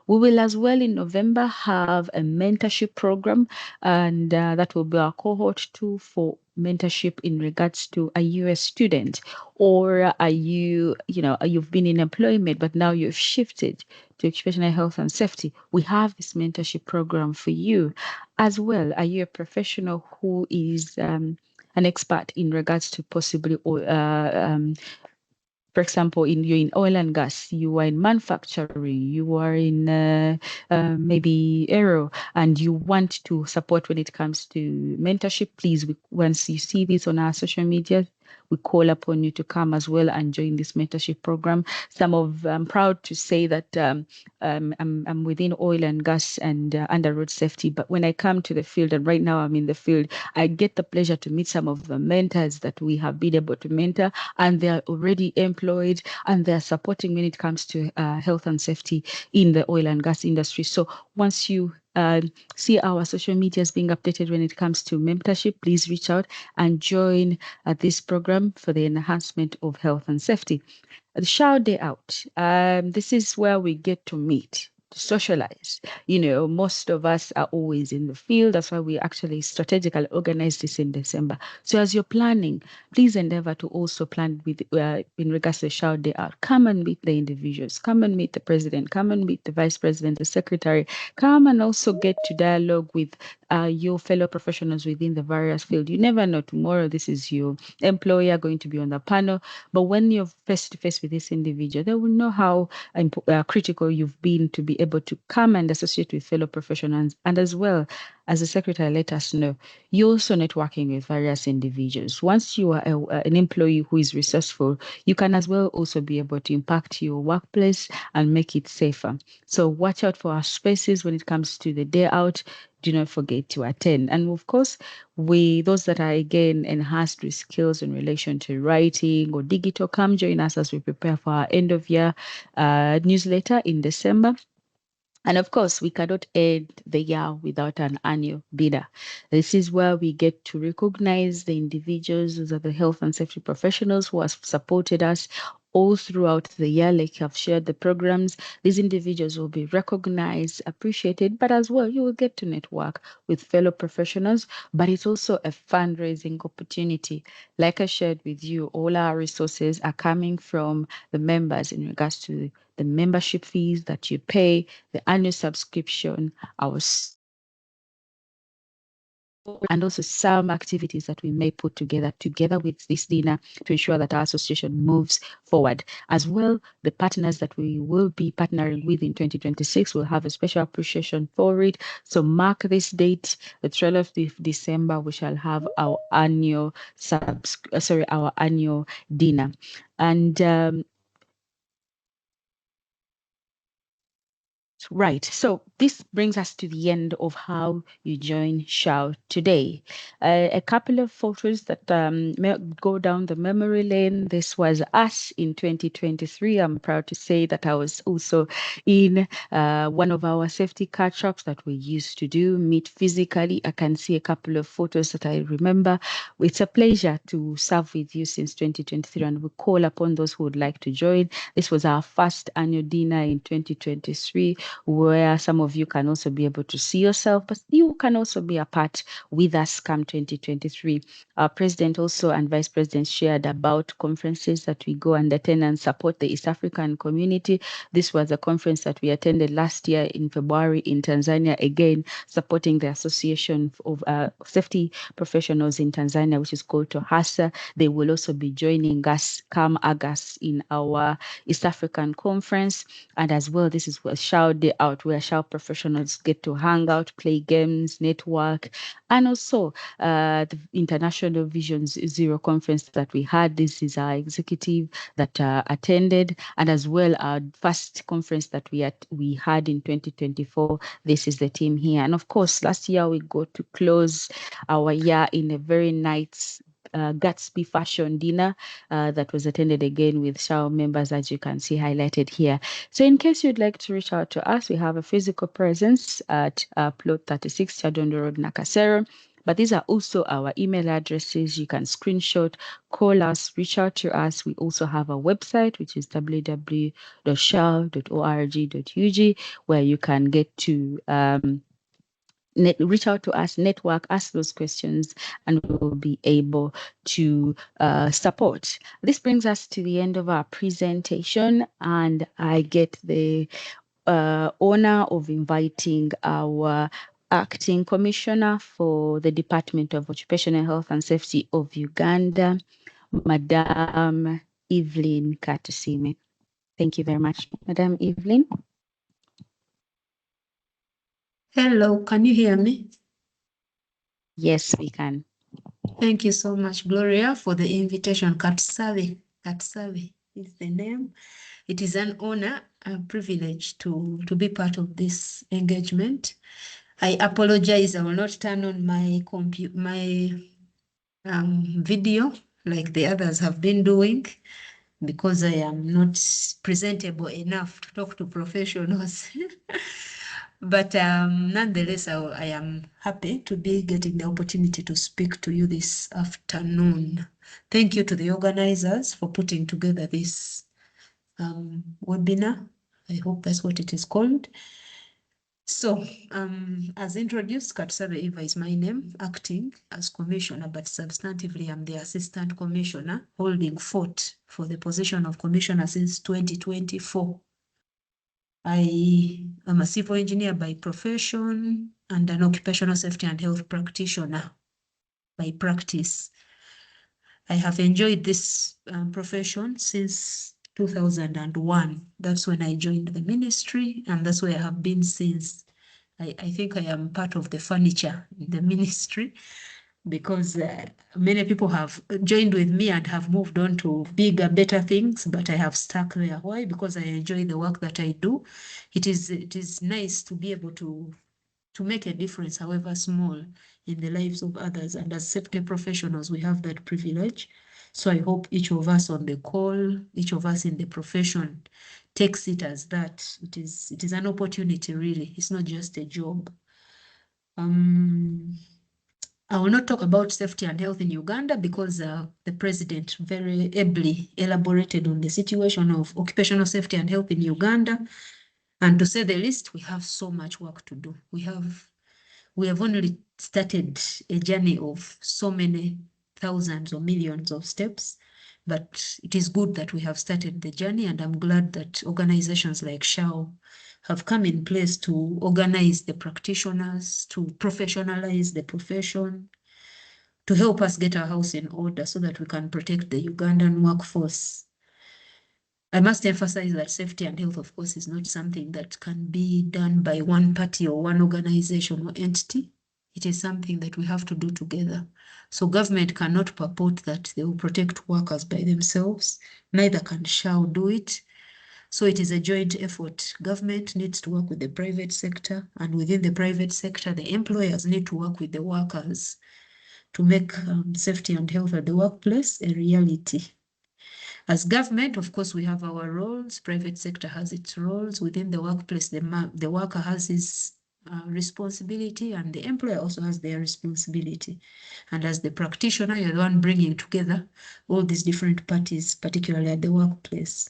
We will as well in November have a mentorship program, and that will be our cohort 2 for mentorship in regards to, are you a student, or are you, you've been in employment, but now you've shifted to occupational health and safety. We have this mentorship program for you as well. Are you a professional who is an expert in regards to possibly for example, you're in oil and gas, you are in manufacturing, you are in maybe aero, and you want to support when it comes to mentorship, please, once you see this on our social media, we call upon you to come as well and join this mentorship program. I'm proud to say that I'm within oil and gas and under road safety, but when I come to the field, and right now I'm in the field, I get the pleasure to meet some of the mentors that we have been able to mentor, and they are already employed and they're supporting when it comes to health and safety in the oil and gas industry. So once you see our social medias being updated when it comes to mentorship, please reach out and join this program for the enhancement of health and safety. The SHAU Day Out. This is where we get to meet, to socialize. Most of us are always in the field. That's why we actually strategically organize this in December. So as you're planning, please endeavor to also plan with in regards to the SHAU Day Out. Come and meet the individuals. Come and meet the president. Come and meet the vice president, the secretary. Come and also get to dialogue with your fellow professionals within the various field. You never know, tomorrow this is your employer going to be on the panel, but when you're face to face with this individual, they will know how critical you've been to be able to come and associate with fellow professionals. And as well, as the secretary let us know, you're also networking with various individuals. Once you are an employee who is resourceful, you can as well also be able to impact your workplace and make it safer. So watch out for our spaces when it comes to the day out. Do not forget to attend. And of course, those that are again enhanced with skills in relation to writing or digital, come join us as we prepare for our end of year newsletter in December. And of course, we cannot end the year without an annual dinner. This is where we get to recognize the individuals, those are the health and safety professionals who have supported us all throughout the year, like I've shared the programs. These individuals will be recognized, appreciated, but as well, you will get to network with fellow professionals, but it's also a fundraising opportunity. Like I shared with you, all our resources are coming from the members in regards to the membership fees that you pay, the annual subscription, and also some activities that we may put together with this dinner to ensure that our association moves forward. As well, the partners that we will be partnering with in 2026 will have a special appreciation for it. So mark this date, the 12th of December, we shall have our annual dinner. And right. So this brings us to the end of how you join SHAU today. A couple of photos that go down the memory lane. This was us in 2023. I'm proud to say that I was also in one of our safety catch-ups that we used to do, meet physically. I can see a couple of photos that I remember. It's a pleasure to serve with you since 2023, and we call upon those who would like to join. This was our first annual dinner in 2023, where some of you can also be able to see yourself, but you can also be a part with us come 2023. Our president also and vice president shared about conferences that we go and attend and support the East African community. This was a conference that we attended last year in February in Tanzania, again, supporting the Association of Safety Professionals in Tanzania, which is called TOHASA. They will also be joining us come August in our East African conference. And as well, this is a SHAU Day Out, where SHAU professionals get to hang out, play games, network, and also the International Visions Zero conference that we had. This is our executive that attended, and as well our first conference that we had in 2024. This is the team here. And of course, last year we got to close our year in a very nice Gatsby fashion dinner that was attended again with SHAU members, as you can see highlighted here. So in case you'd like to reach out to us, we have a physical presence at plot 36 Chadondo Road, Nakasero. But these are also our email addresses. You can screenshot, call us, reach out to us. We also have a website, which is www.shau.org.ug, where you can get to reach out to us, network, ask those questions, and we will be able to support. This brings us to the end of our presentation, and I get the honor of inviting our Acting Commissioner for the Department of Occupational Health and Safety of Uganda, Madam Evelyn Katusime. Thank you very much, Madam Evelyn. Hello, can you hear me? Yes, we can. Thank you so much, Gloria, for the invitation. Katsavi is the name. It is an honor, a privilege to be part of this engagement. I apologize, I will not turn on my video like the others have been doing because I am not presentable enough to talk to professionals. But nonetheless, I am happy to be getting the opportunity to speak to you this afternoon. Thank you to the organizers for putting together this webinar. I hope that's what it is called. So, as introduced, Katsabe Eva is my name, acting as commissioner, but substantively I'm the assistant commissioner, holding fort for the position of commissioner since 2024. I am a civil engineer by profession and an occupational safety and health practitioner by practice. I have enjoyed this profession since 2001. That's when I joined the ministry, and that's where I have been since. I think I am part of the furniture in the ministry because many people have joined with me and have moved on to bigger, better things, but I have stuck there. Why? Because I enjoy the work that I do. It is nice to be able to make a difference, however small, in the lives of others. And as safety professionals, we have that privilege. So I hope each of us on the call, each of us in the profession takes it as that. It is an opportunity, really. It's not just a job. I will not talk about safety and health in Uganda because the president very ably elaborated on the situation of occupational safety and health in Uganda. And to say the least, we have so much work to do. We have only started a journey of so many thousands or millions of steps, but it is good that we have started the journey, and I'm glad that organizations like SHAU have come in place to organize the practitioners, to professionalize the profession, to help us get our house in order so that we can protect the Ugandan workforce. I must emphasize that safety and health, of course, is not something that can be done by one party or one organization or entity. It is something that we have to do together. So government cannot purport that they will protect workers by themselves. Neither can SHAU do it. So it is a joint effort. Government needs to work with the private sector, and within the private sector, the employers need to work with the workers to make safety and health at the workplace a reality. As government, of course, we have our roles. Private sector has its roles. Within the workplace, the worker has his responsibility, and the employer also has their responsibility. And as the practitioner, you're the one bringing together all these different parties, particularly at the workplace.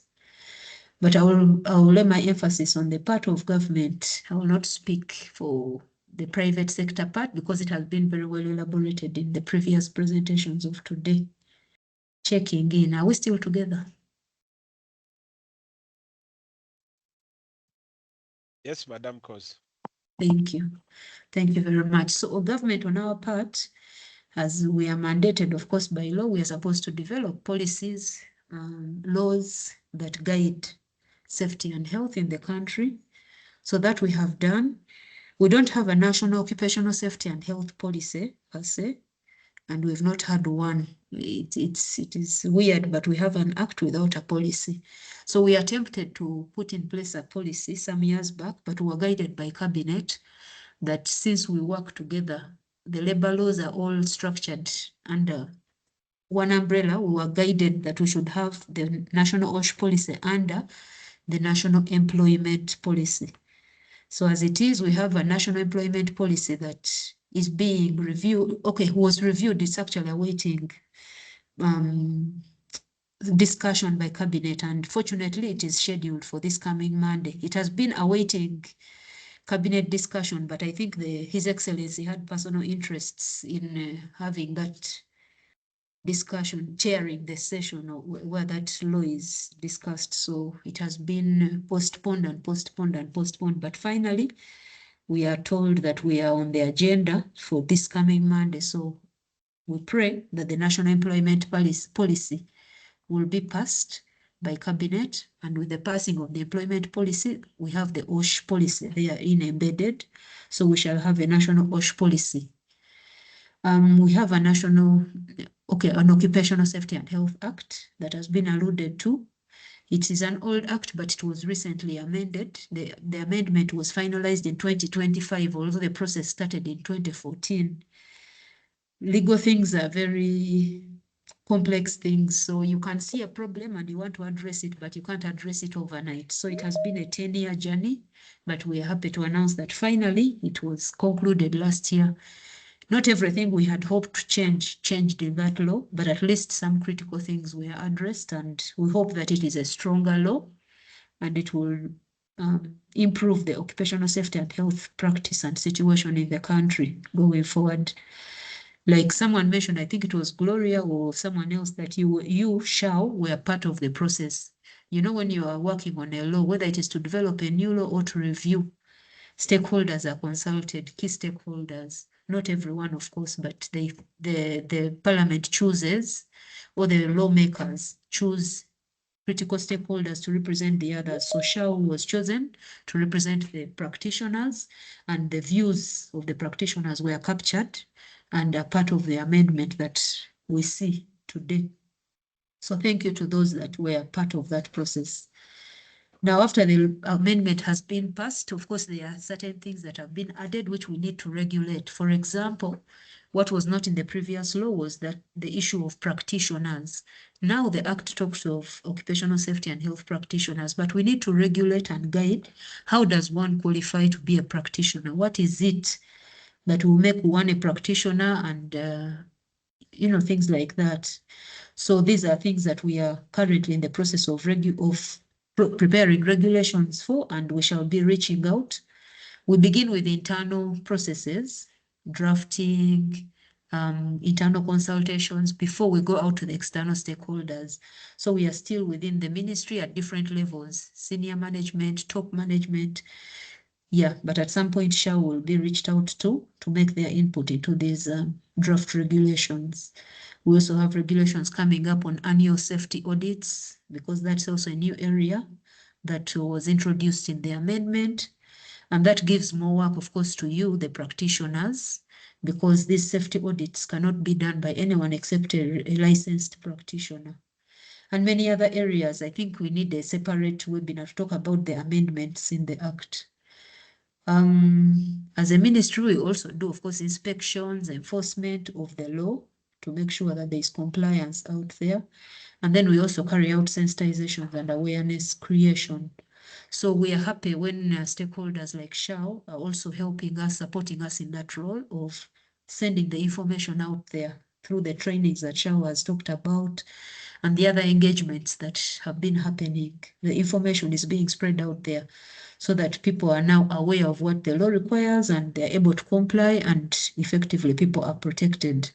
But I will lay my emphasis on the part of government. I will not speak for the private sector part because it has been very well elaborated in the previous presentations of today. Checking in, are we still together? Yes, Madam Cos. Thank you. Thank you very much. So government on our part, as we are mandated, of course, by law, we are supposed to develop policies, laws that guide safety and health in the country. So that we have done. We don't have a national occupational safety and health policy per se, and we've not had one. It is weird, but we have an act without a policy. So we attempted to put in place a policy some years back, but we were guided by cabinet that since we work together, the labor laws are all structured under one umbrella. We were guided that we should have the national OSH policy under the national employment policy. So as it is, we have a national employment policy that is being reviewed. Okay, was reviewed. It's actually awaiting discussion by cabinet, and fortunately it is scheduled for this coming Monday. It has been awaiting cabinet discussion, but I think His Excellency had personal interests in having that discussion, chairing the session where that law is discussed. So it has been postponed and postponed and postponed, but finally we are told that we are on the agenda for this coming Monday. So we pray that the National Employment Policy will be passed by Cabinet, and with the passing of the employment policy, we have the OSH policy there embedded. So we shall have a national OSH policy. We have an Occupational Safety and Health Act that has been alluded to. It is an old act, but it was recently amended. The amendment was finalized in 2025, although the process started in 2014. Legal things are very complex things, so you can see a problem and you want to address it, but you can't address it overnight. So it has been a 10-year journey, but we are happy to announce that finally it was concluded last year. Not everything we had hoped to changed in that law, but at least some critical things were addressed, and we hope that it is a stronger law and it will improve the occupational safety and health practice and situation in the country going forward. Like someone mentioned, I think it was Gloria or someone else, that you SHAU were part of the process. You know, when you are working on a law, whether it is to develop a new law or to review, stakeholders are consulted, key stakeholders. Not everyone, of course, but the parliament chooses, or the lawmakers choose critical stakeholders to represent the others. So SHAU was chosen to represent the practitioners, and the views of the practitioners were captured and are part of the amendment that we see today. So thank you to those that were part of that process. Now, after the amendment has been passed, of course, there are certain things that have been added which we need to regulate. For example, what was not in the previous law was that the issue of practitioners. Now the Act talks of occupational safety and health practitioners, but we need to regulate and guide how does one qualify to be a practitioner? What is it that will make one a practitioner, and things like that. So these are things that we are currently in the process of preparing regulations for, and we shall be reaching out. We begin with internal processes, drafting, internal consultations before we go out to the external stakeholders. So we are still within the ministry at different levels, senior management, top management. Yeah, but at some point SHAU will be reached out to make their input into these draft regulations. We also have regulations coming up on annual safety audits, because that's also a new area that was introduced in the amendment. And that gives more work, of course, to you, the practitioners, because these safety audits cannot be done by anyone except a licensed practitioner. And many other areas. I think we need a separate webinar to talk about the amendments in the Act. As a ministry, we also do, of course, inspections, enforcement of the law to make sure that there is compliance out there. And then we also carry out sensitizations and awareness creation. So we are happy when stakeholders like SHAU are also helping us, supporting us in that role of sending the information out there through the trainings that SHAU has talked about and the other engagements that have been happening. The information is being spread out there so that people are now aware of what the law requires and they're able to comply, and effectively people are protected.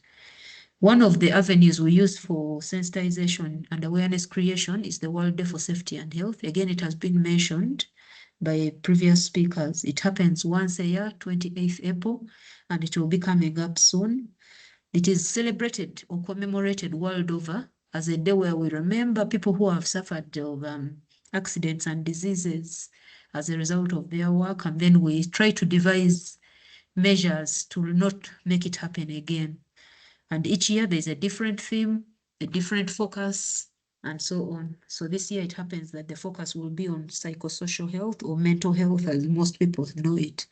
One of the avenues we use for sensitization and awareness creation is the World Day for Safety and Health. Again, it has been mentioned by previous speakers. It happens once a year, 28th April, and it will be coming up soon. It is celebrated or commemorated world over as a day where we remember people who have suffered of accidents and diseases as a result of their work, and then we try to devise measures to not make it happen again. And each year there's a different theme, a different focus, and so on. So this year it happens that the focus will be on psychosocial health, or mental health as most people know it.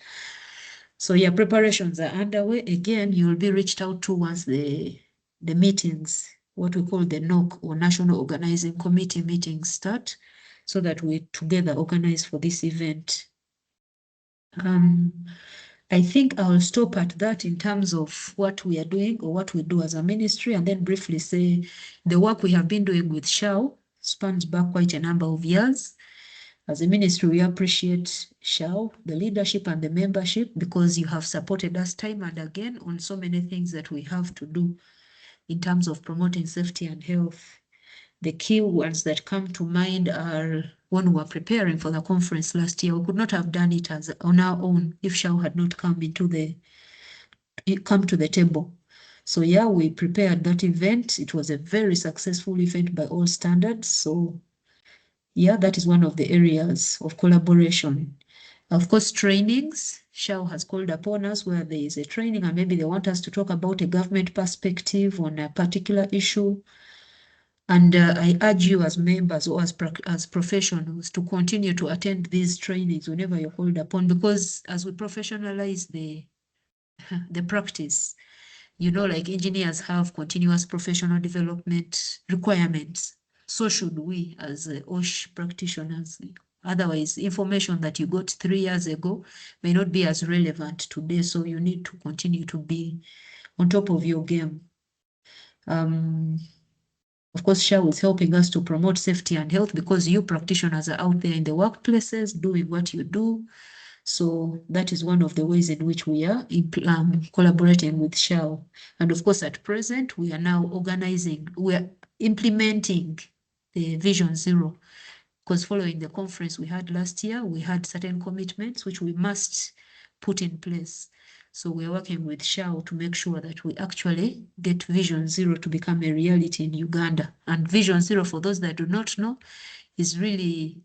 So yeah, preparations are underway. Again, you will be reached out to once the meetings, what we call the NOC, or National Organizing Committee meetings, start, so that we together organize for this event. I think I'll stop at that in terms of what we are doing or what we do as a ministry, and then briefly say the work we have been doing with SHAU spans back quite a number of years. As a ministry, we appreciate SHAU, the leadership and the membership, because you have supported us time and again on so many things that we have to do in terms of promoting safety and health. The key ones that come to mind are when we were preparing for the conference last year. We could not have done it on our own if SHAU had not come to the table. So yeah, we prepared that event. It was a very successful event by all standards. So yeah, that is one of the areas of collaboration. Of course, trainings. SHAU has called upon us where there is a training and maybe they want us to talk about a government perspective on a particular issue. And I urge you as members or as professionals to continue to attend these trainings whenever you're called upon, because as we professionalize the practice, you know, like engineers have continuous professional development requirements. So should we as OSH practitioners. Otherwise, information that you got 3 years ago may not be as relevant today. So you need to continue to be on top of your game. Of course, SHAU is helping us to promote safety and health because you practitioners are out there in the workplaces doing what you do. So that is one of the ways in which we are collaborating with SHAU. And of course, at present, we are now we are implementing the Vision Zero, because following the conference we had last year, we had certain commitments which we must put in place. So we're working with SHAU to make sure that we actually get Vision Zero to become a reality in Uganda. And Vision Zero, for those that do not know, is really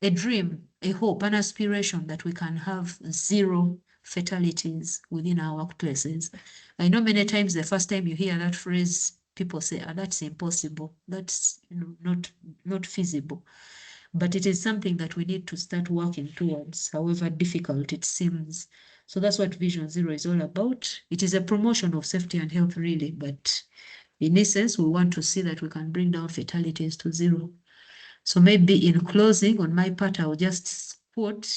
a dream, a hope, an aspiration that we can have 0 fatalities within our workplaces. I know many times the first time you hear that phrase, people say, oh, that's impossible. That's not feasible. But it is something that we need to start working towards, however difficult it seems. So that's what Vision Zero is all about. It is a promotion of safety and health, really, but in essence, we want to see that we can bring down fatalities to 0. So maybe in closing, on my part, I'll just quote,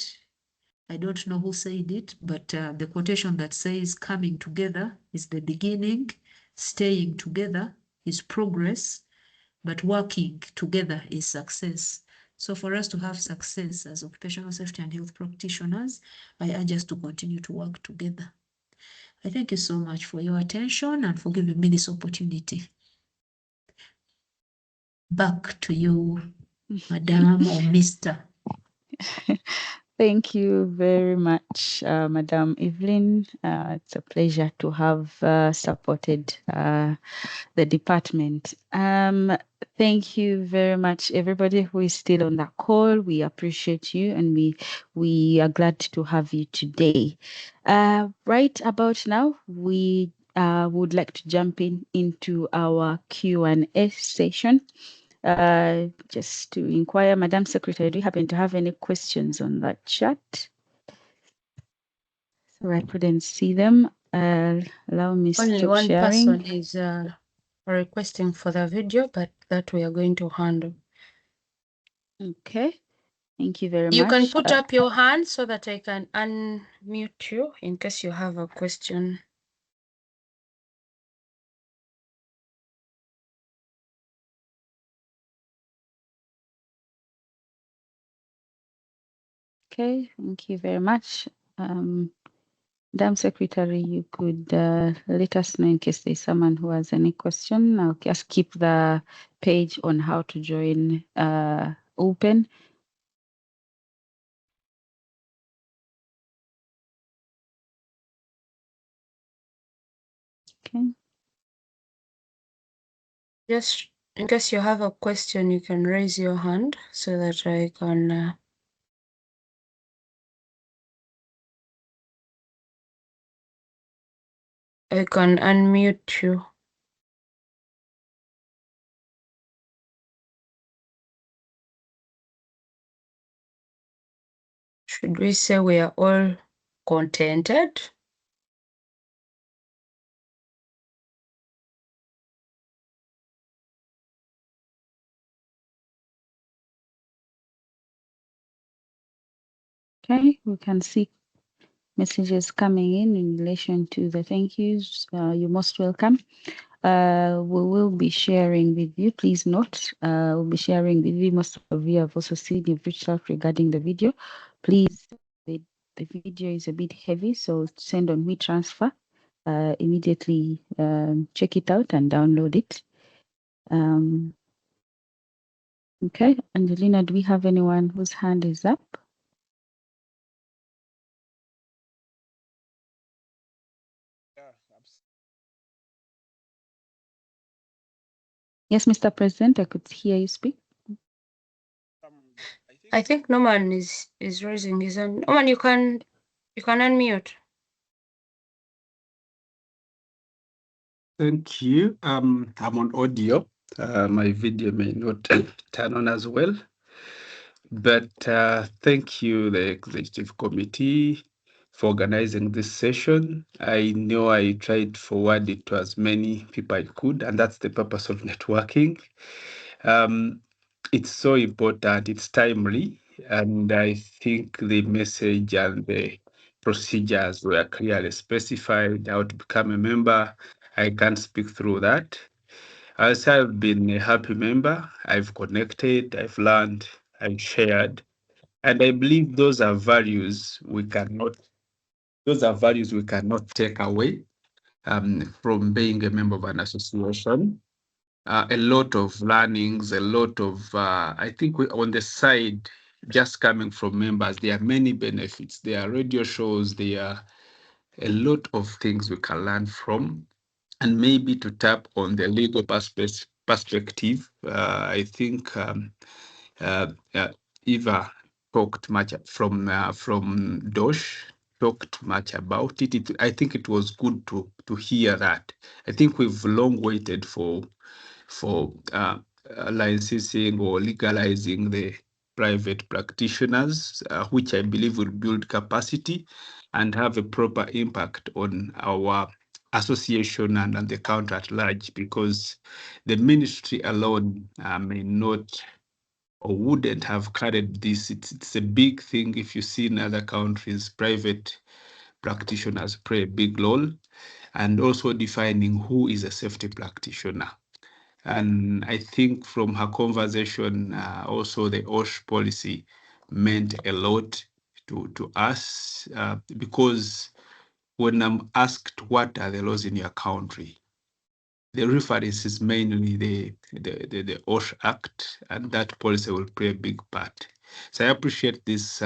I don't know who said it, but the quotation that says, coming together is the beginning, staying together is progress, but working together is success. So for us to have success as occupational safety and health practitioners, I urge us to continue to work together. I thank you so much for your attention and for giving me this opportunity. Back to you, Madam or Mr. Thank you very much, Madam Evelyn. It's a pleasure to have supported the department. Thank you very much, everybody who is still on that call. We appreciate you, and we are glad to have you today. Right about now, we would like to jump into our Q&A session. Just to inquire, Madam Secretary, do you happen to have any questions on that chat? So I couldn't see them. Allow me to Only stop one sharing. person is requesting for the video, but that we are going to handle. Okay, thank you very much. You can put up your hand so that I can unmute you in case you have a question. Okay, thank you very much. Madam Secretary, you could let us know in case there's someone who has any question. I'll just keep the page on how to join open. Okay. Just in case you have a question, you can raise your hand so that I can unmute you. Should we say we are all contented? Okay, we can see messages coming in relation to the thank yous. You're most welcome. We will be sharing with you. Please note, we'll be sharing with you. Most of you have also seen you've reached out regarding the video. Please, the video is a bit heavy, so send on WeTransfer. Immediately check it out and download it. Okay, Angelina, do we have anyone whose hand is up? Yes, Mr. President, I could hear you speak. I think Norman is raising his hand. Norman, you can unmute. Thank you. I'm on audio. My video may not turn on as well. But thank you, the Executive Committee, for organizing this session. I know I tried to forward it to as many people I could, and that's the purpose of networking. It's so important, it's timely, and I think the message and the procedures were clearly specified. How to become a member, I can't speak through that. As I've been a happy member, I've connected, I've learned, I've shared, and I believe those are values we cannot take away from being a member of an association. A lot of learnings, a lot of, I think on the side, just coming from members, there are many benefits. There are radio shows, there are a lot of things we can learn from. And maybe to tap on the legal perspective, I think Eva talked much from Dosh, talked much about it. I think it was good to hear that. I think we've long waited for licensing or legalizing the private practitioners, which I believe will build capacity and have a proper impact on our association and the country at large, because the ministry alone may not or wouldn't have carried this. It's a big thing. If you see in other countries, private practitioners play a big role, and also defining who is a safety practitioner. And I think from her conversation, also the OSH policy meant a lot to us, because when I'm asked what are the laws in your country, the reference is mainly the OSH Act, and that policy will play a big part. So I appreciate this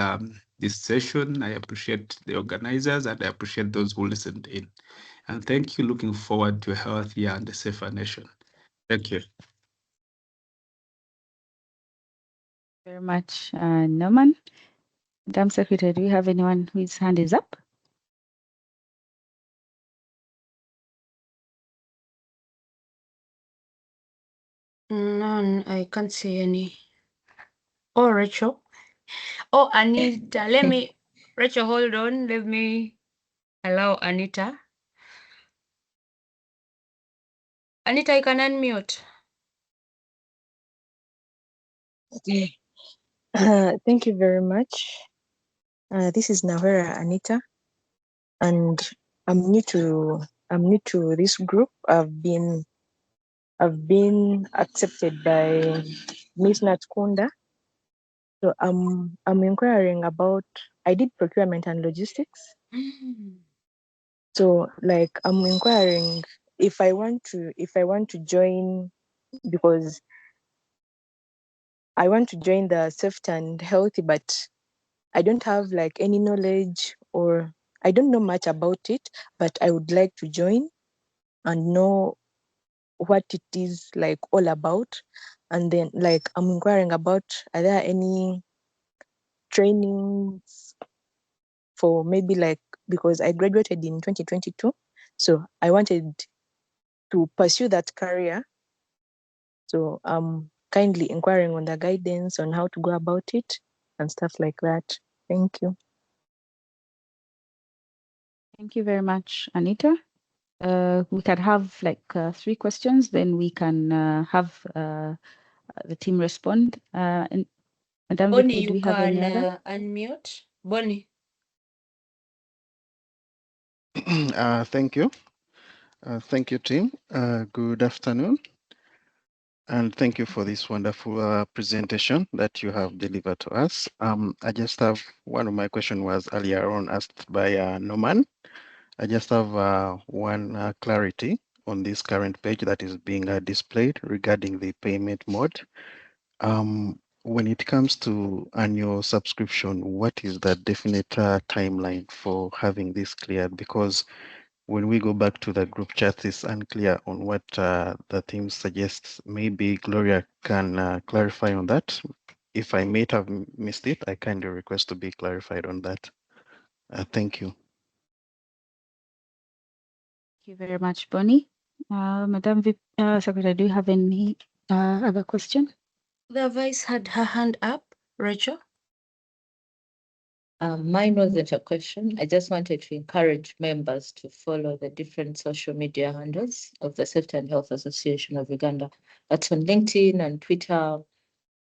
this session. I appreciate the organizers, and I appreciate those who listened in. And thank you. Looking forward to a healthier and a safer nation. Thank you. Very much, Norman. Madam Secretary, do we have anyone whose hand is up? None, I can't see any. Oh, Rachel. Oh, Anita. Rachel, hold on. Let me allow Anita. Anita, you can unmute. Okay. Thank you very much. This is Navera Anita, and I'm new to this group. I've been accepted by Miss Natkunda. So I'm inquiring about. I did procurement and logistics. So like I'm inquiring if I want to join, because I want to join the safety and healthy, but I don't have like any knowledge, or I don't know much about it, but I would like to join and know what it is like all about. And then like I'm inquiring about, are there any trainings for maybe like, because I graduated in 2022, so I wanted to pursue that career. So I'm kindly inquiring on the guidance on how to go about it and stuff like that. Thank you. Thank you very much, Anita. We can have like 3 questions, then we can have the team respond. And Madam Bonnie, Vicky, do we you have any can other? unmute. Bonnie. Thank you. Thank you, team. Good afternoon. And thank you for this wonderful presentation that you have delivered to us. I just have one of my questions was earlier on asked by Norman. I just have one clarity on this current page that is being displayed regarding the payment mode. When it comes to annual subscription, what is the definite timeline for having this cleared? Because when we go back to the group chat, it's unclear on what the team suggests. Maybe Gloria can clarify on that. If I may have missed it, I kindly request to be clarified on that. Thank you. Thank you very much, Bonnie. Madam Secretary, do you have any other question? The vice had her hand up, Rachel. Mine wasn't a question. I just wanted to encourage members to follow the different social media handles of the Safety and Health Association of Uganda. That's on LinkedIn and Twitter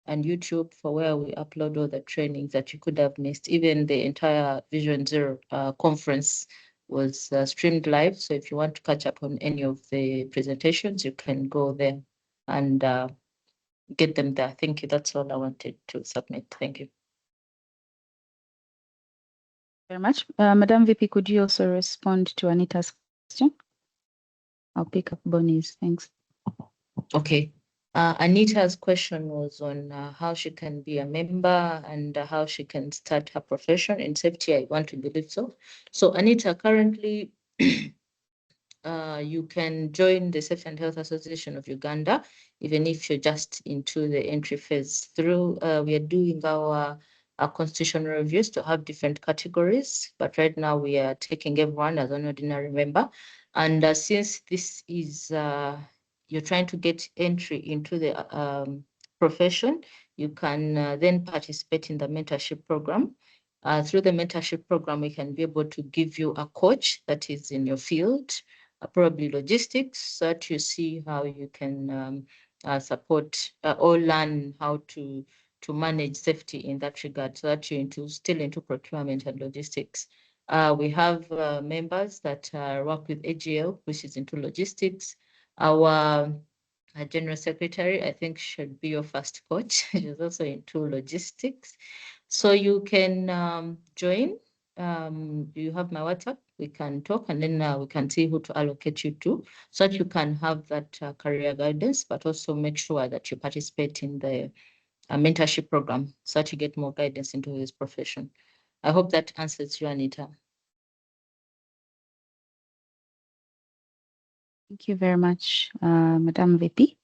and YouTube, for where we upload all the trainings that you could have missed. Even the entire Vision Zero conference was streamed live. So if you want to catch up on any of the presentations, you can go there and get them there. Thank you. That's all I wanted to submit. Thank you. Very much. Madam VP, could you also respond to Anita's question? I'll pick up Bonnie's. Thanks. Okay. Anita's question was on how she can be a member and how she can start her profession in safety. I want to believe so. So Anita, currently, you can join the Safety and Health Association of Uganda, even if you're just into the entry phase through. We are doing our constitutional reviews to have different categories, but right now we are taking everyone as an ordinary member. And since this is, you're trying to get entry into the profession, you can then participate in the mentorship program. Through the mentorship program, we can be able to give you a coach that is in your field, probably logistics, so that you see how you can support or learn how to manage safety in that regard, so that you're still into procurement and logistics. We have members that work with AGL, which is into logistics. Our General Secretary, I think, should be your first coach. She's also into logistics. So you can join. You have my WhatsApp. We can talk, and then we can see who to allocate you to, so that you can have that career guidance, but also make sure that you participate in the mentorship program, so that you get more guidance into this profession. I hope that answers you, Anita. Thank you very much, Madam VP.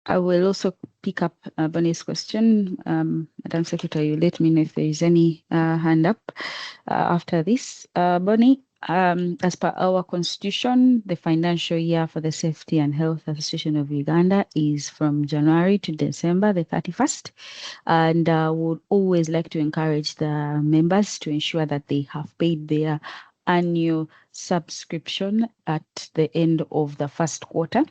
I will also pick up Bonnie's question. Madam Secretary, you let me know if there is any hand up after this. Bonnie, as per our constitution, the financial year for the Safety and Health Association of Uganda is from January to December the 31st. And would always like to encourage the members to ensure that they have paid their annual subscription at the end of the first quarter.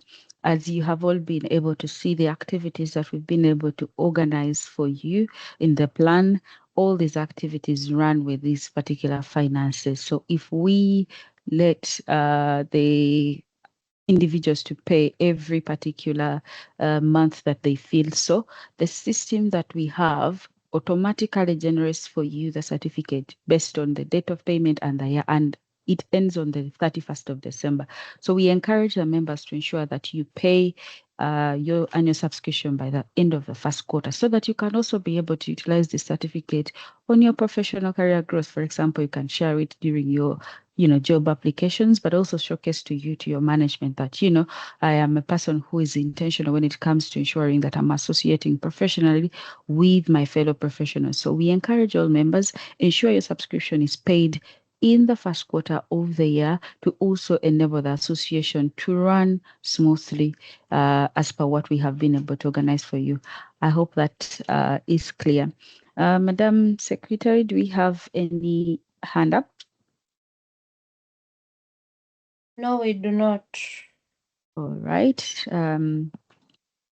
As you have all been able to see the activities that we've been able to organize for you in the plan, all these activities run with these particular finances. So if we let the individuals to pay every particular month that they feel so, the system that we have automatically generates for you the certificate based on the date of payment and the year, and it ends on the 31st of December. So we encourage the members to ensure that you pay your annual subscription by the end of the first quarter, so that you can also be able to utilize the certificate on your professional career growth. For example, you can share it during your job applications, but also showcase to your management that, I am a person who is intentional when it comes to ensuring that I'm associating professionally with my fellow professionals. So we encourage all members, ensure your subscription is paid in the first quarter of the year, to also enable the association to run smoothly as per what we have been able to organize for you. I hope that is clear. Madam Secretary, do we have any hand up? No, we do not. All right.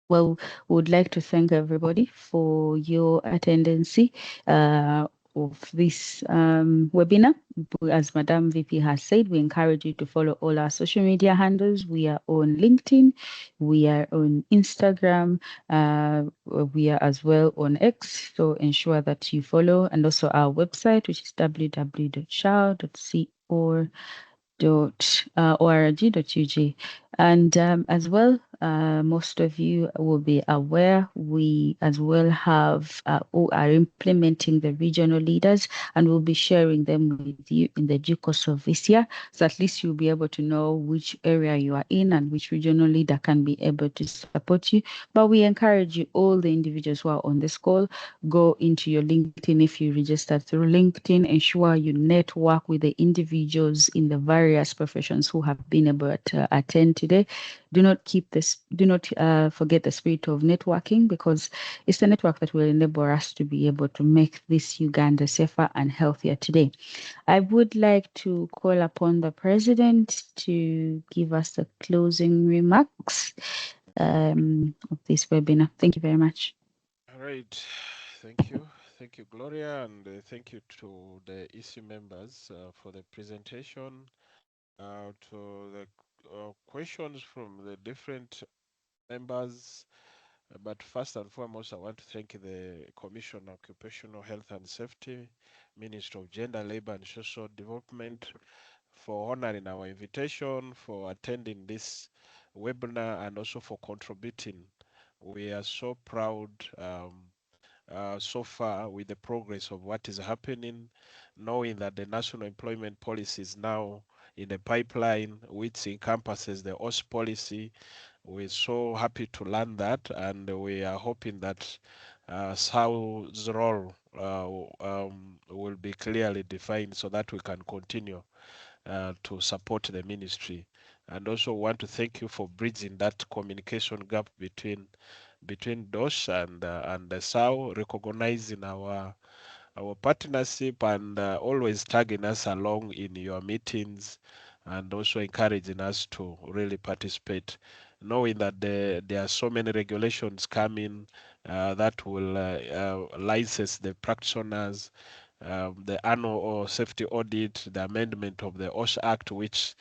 Well, we would like to thank everybody for your attendance of this webinar. As Madam VP has said, we encourage you to follow all our social media handles. We are on LinkedIn, we are on Instagram, we are as well on X. So ensure that you follow, and also our website, which is www.shau.co.org.ug. And as well, most of you will be aware, we as well have who are implementing the regional leaders, and we'll be sharing them with you in the due course of this year. So at least you'll be able to know which area you are in and which regional leader can be able to support you. But we encourage you, all the individuals who are on this call, go into your LinkedIn. If you register through LinkedIn, ensure you network with the individuals in the various professions who have been able to attend today. Do not forget the spirit of networking, because it's the network that will enable us to be able to make this Uganda safer and healthier today. I would like to call upon the President to give us the closing remarks of this webinar. Thank you very much. All right. Thank you. Thank you, Gloria, and thank you to the EC members for the presentation, to the questions from the different members. But first and foremost, I want to thank the Commission on Occupational Health and Safety, Ministry of Gender, Labor and Social Development, for honoring our invitation, for attending this webinar, and also for contributing. We are so proud so far with the progress of what is happening, knowing that the National Employment Policy is now in the pipeline, which encompasses the OS policy. We're so happy to learn that, and we are hoping that SHAU's role will be clearly defined so that we can continue to support the ministry. And also want to thank you for bridging that communication gap between DOSH and the SHAU, recognizing our partnership and always tagging us along in your meetings, and also encouraging us to really participate, knowing that there are so many regulations coming that will license the practitioners, the annual safety audit, the amendment of the OSH Act, which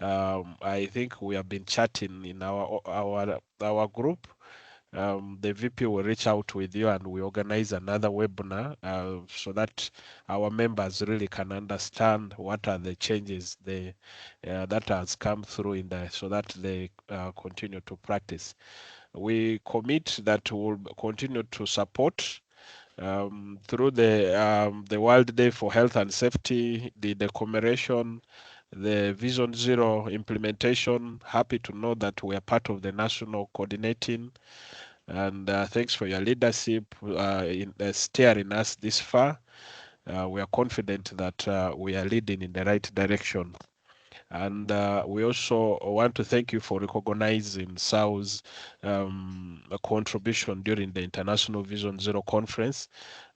I think we have been chatting in our group. The VP will reach out with you and we organize another webinar so that our members really can understand what are the changes that has come through in there, so that they continue to practice. We commit that we'll continue to support through the World Day for Health and Safety, the commemoration, the Vision Zero implementation. Happy to know that we are part of the national coordinating, and thanks for your leadership in steering us this far. We are confident that we are leading in the right direction. And we also want to thank you for recognizing SAU's contribution during the International Vision Zero Conference.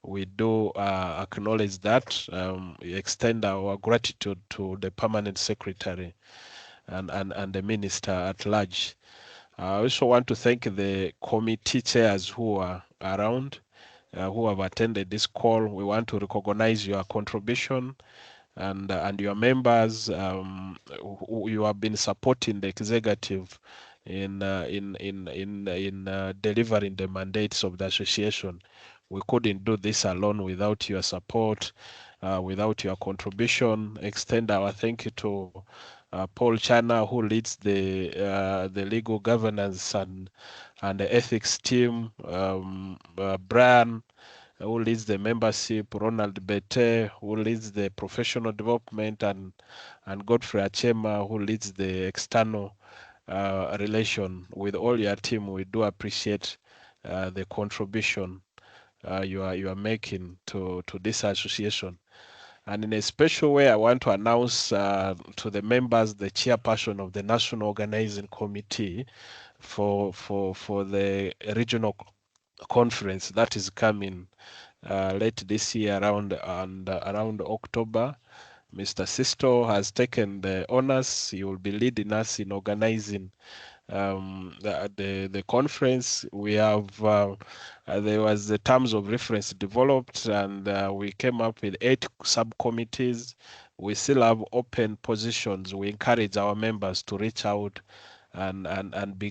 We do acknowledge that, extend our gratitude to the Permanent Secretary and the Minister at large. I also want to thank the committee chairs who are around, who have attended this call. We want to recognize your contribution and your members who you have been supporting the executive in delivering the mandates of the association. We couldn't do this alone without your support, without your contribution. Extend our thank you to Paul Chana, who leads the legal governance and the ethics team, Brian, who leads the membership, Ronald Bete, who leads the professional development, and Godfrey Achema, who leads the external relation. With all your team, we do appreciate the contribution you are making to this association. And in a special way, I want to announce to the members the chairperson of the National Organizing Committee for the regional conference that is coming late this year around October. Mr. Sisto has taken the honors. He will be leading us in organizing the conference. We have there was the terms of reference developed, and we came up with 8 subcommittees. We still have open positions. We encourage our members to reach out and be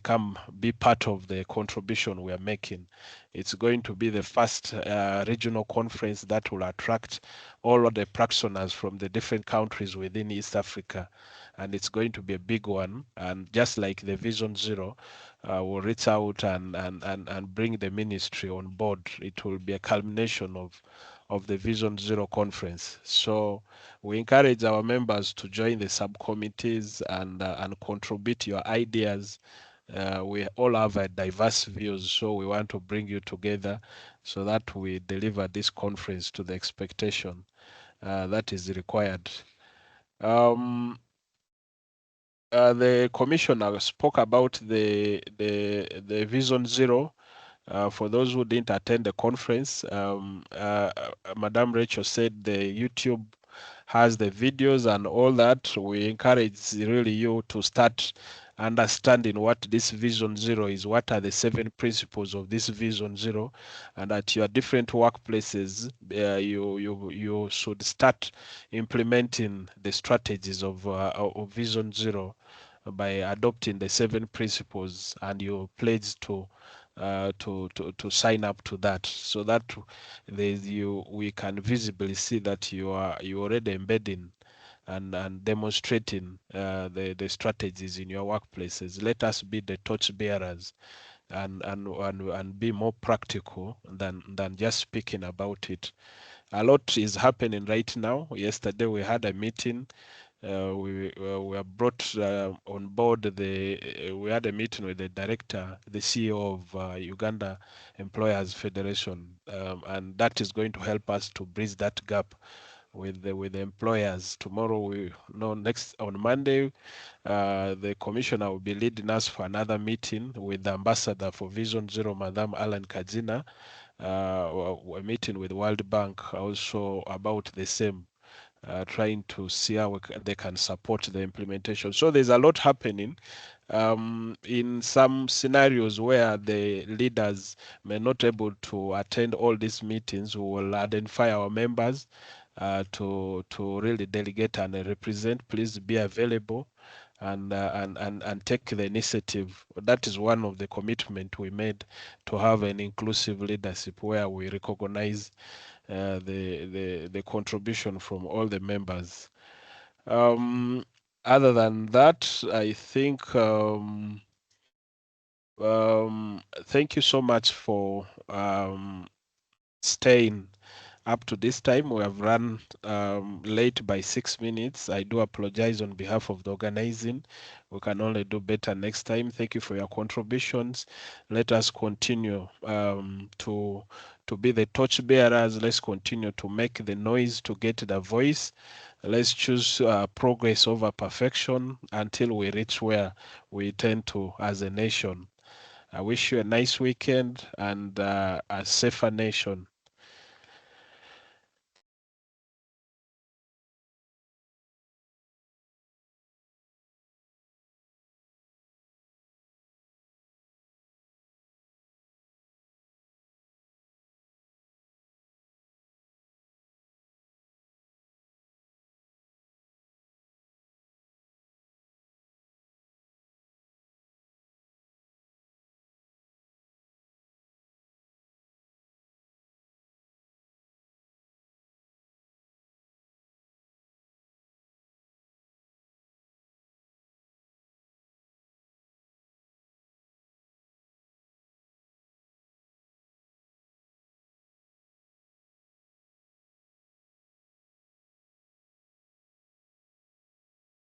part of the contribution we are making. It's going to be the first regional conference that will attract all of the practitioners from the different countries within East Africa, and it's going to be a big one. And just like the Vision Zero, we'll reach out and bring the ministry on board. It will be a culmination of the Vision Zero conference. So we encourage our members to join the subcommittees and contribute your ideas. We all have a diverse views, so we want to bring you together so that we deliver this conference to the expectation that is required. The commissioner spoke about the Vision Zero. For those who didn't attend the conference, Madam Rachel said the YouTube has the videos and all that. We encourage really you to start understanding what this Vision Zero is, what are the 7 principles of this Vision Zero, and at your different workplaces, you should start implementing the strategies of Vision Zero by adopting the 7 principles, and you pledge to sign up to that, so that we can visibly see that you already embedding and demonstrating the strategies in your workplaces. Let us be the torch bearers and be more practical than just speaking about it. A lot is happening right now. Yesterday we had a meeting. We were brought on board. We had a meeting with the director, the CEO of Uganda Employers Federation, and that is going to help us to bridge that gap with the employers. Tomorrow, on Monday, the commissioner will be leading us for another meeting with the ambassador for Vision Zero, Madam Alan Kajina. We're meeting with World Bank also about the same. Trying to see how they can support the implementation. So there's a lot happening. In some scenarios where the leaders may not able to attend all these meetings, we will identify our members to really delegate and represent. Please be available and take the initiative. That is one of the commitment we made, to have an inclusive leadership where we recognize the contribution from all the members. Other than that, I think thank you so much for staying up to this time. We have run late by 6 minutes. I do apologize on behalf of the organizing. We can only do better next time. Thank you for your contributions. Let us continue to be the torch bearers. Let's continue to make the noise to get the voice. Let's choose progress over perfection until we reach where we tend to as a nation. I wish you a nice weekend and a safer nation.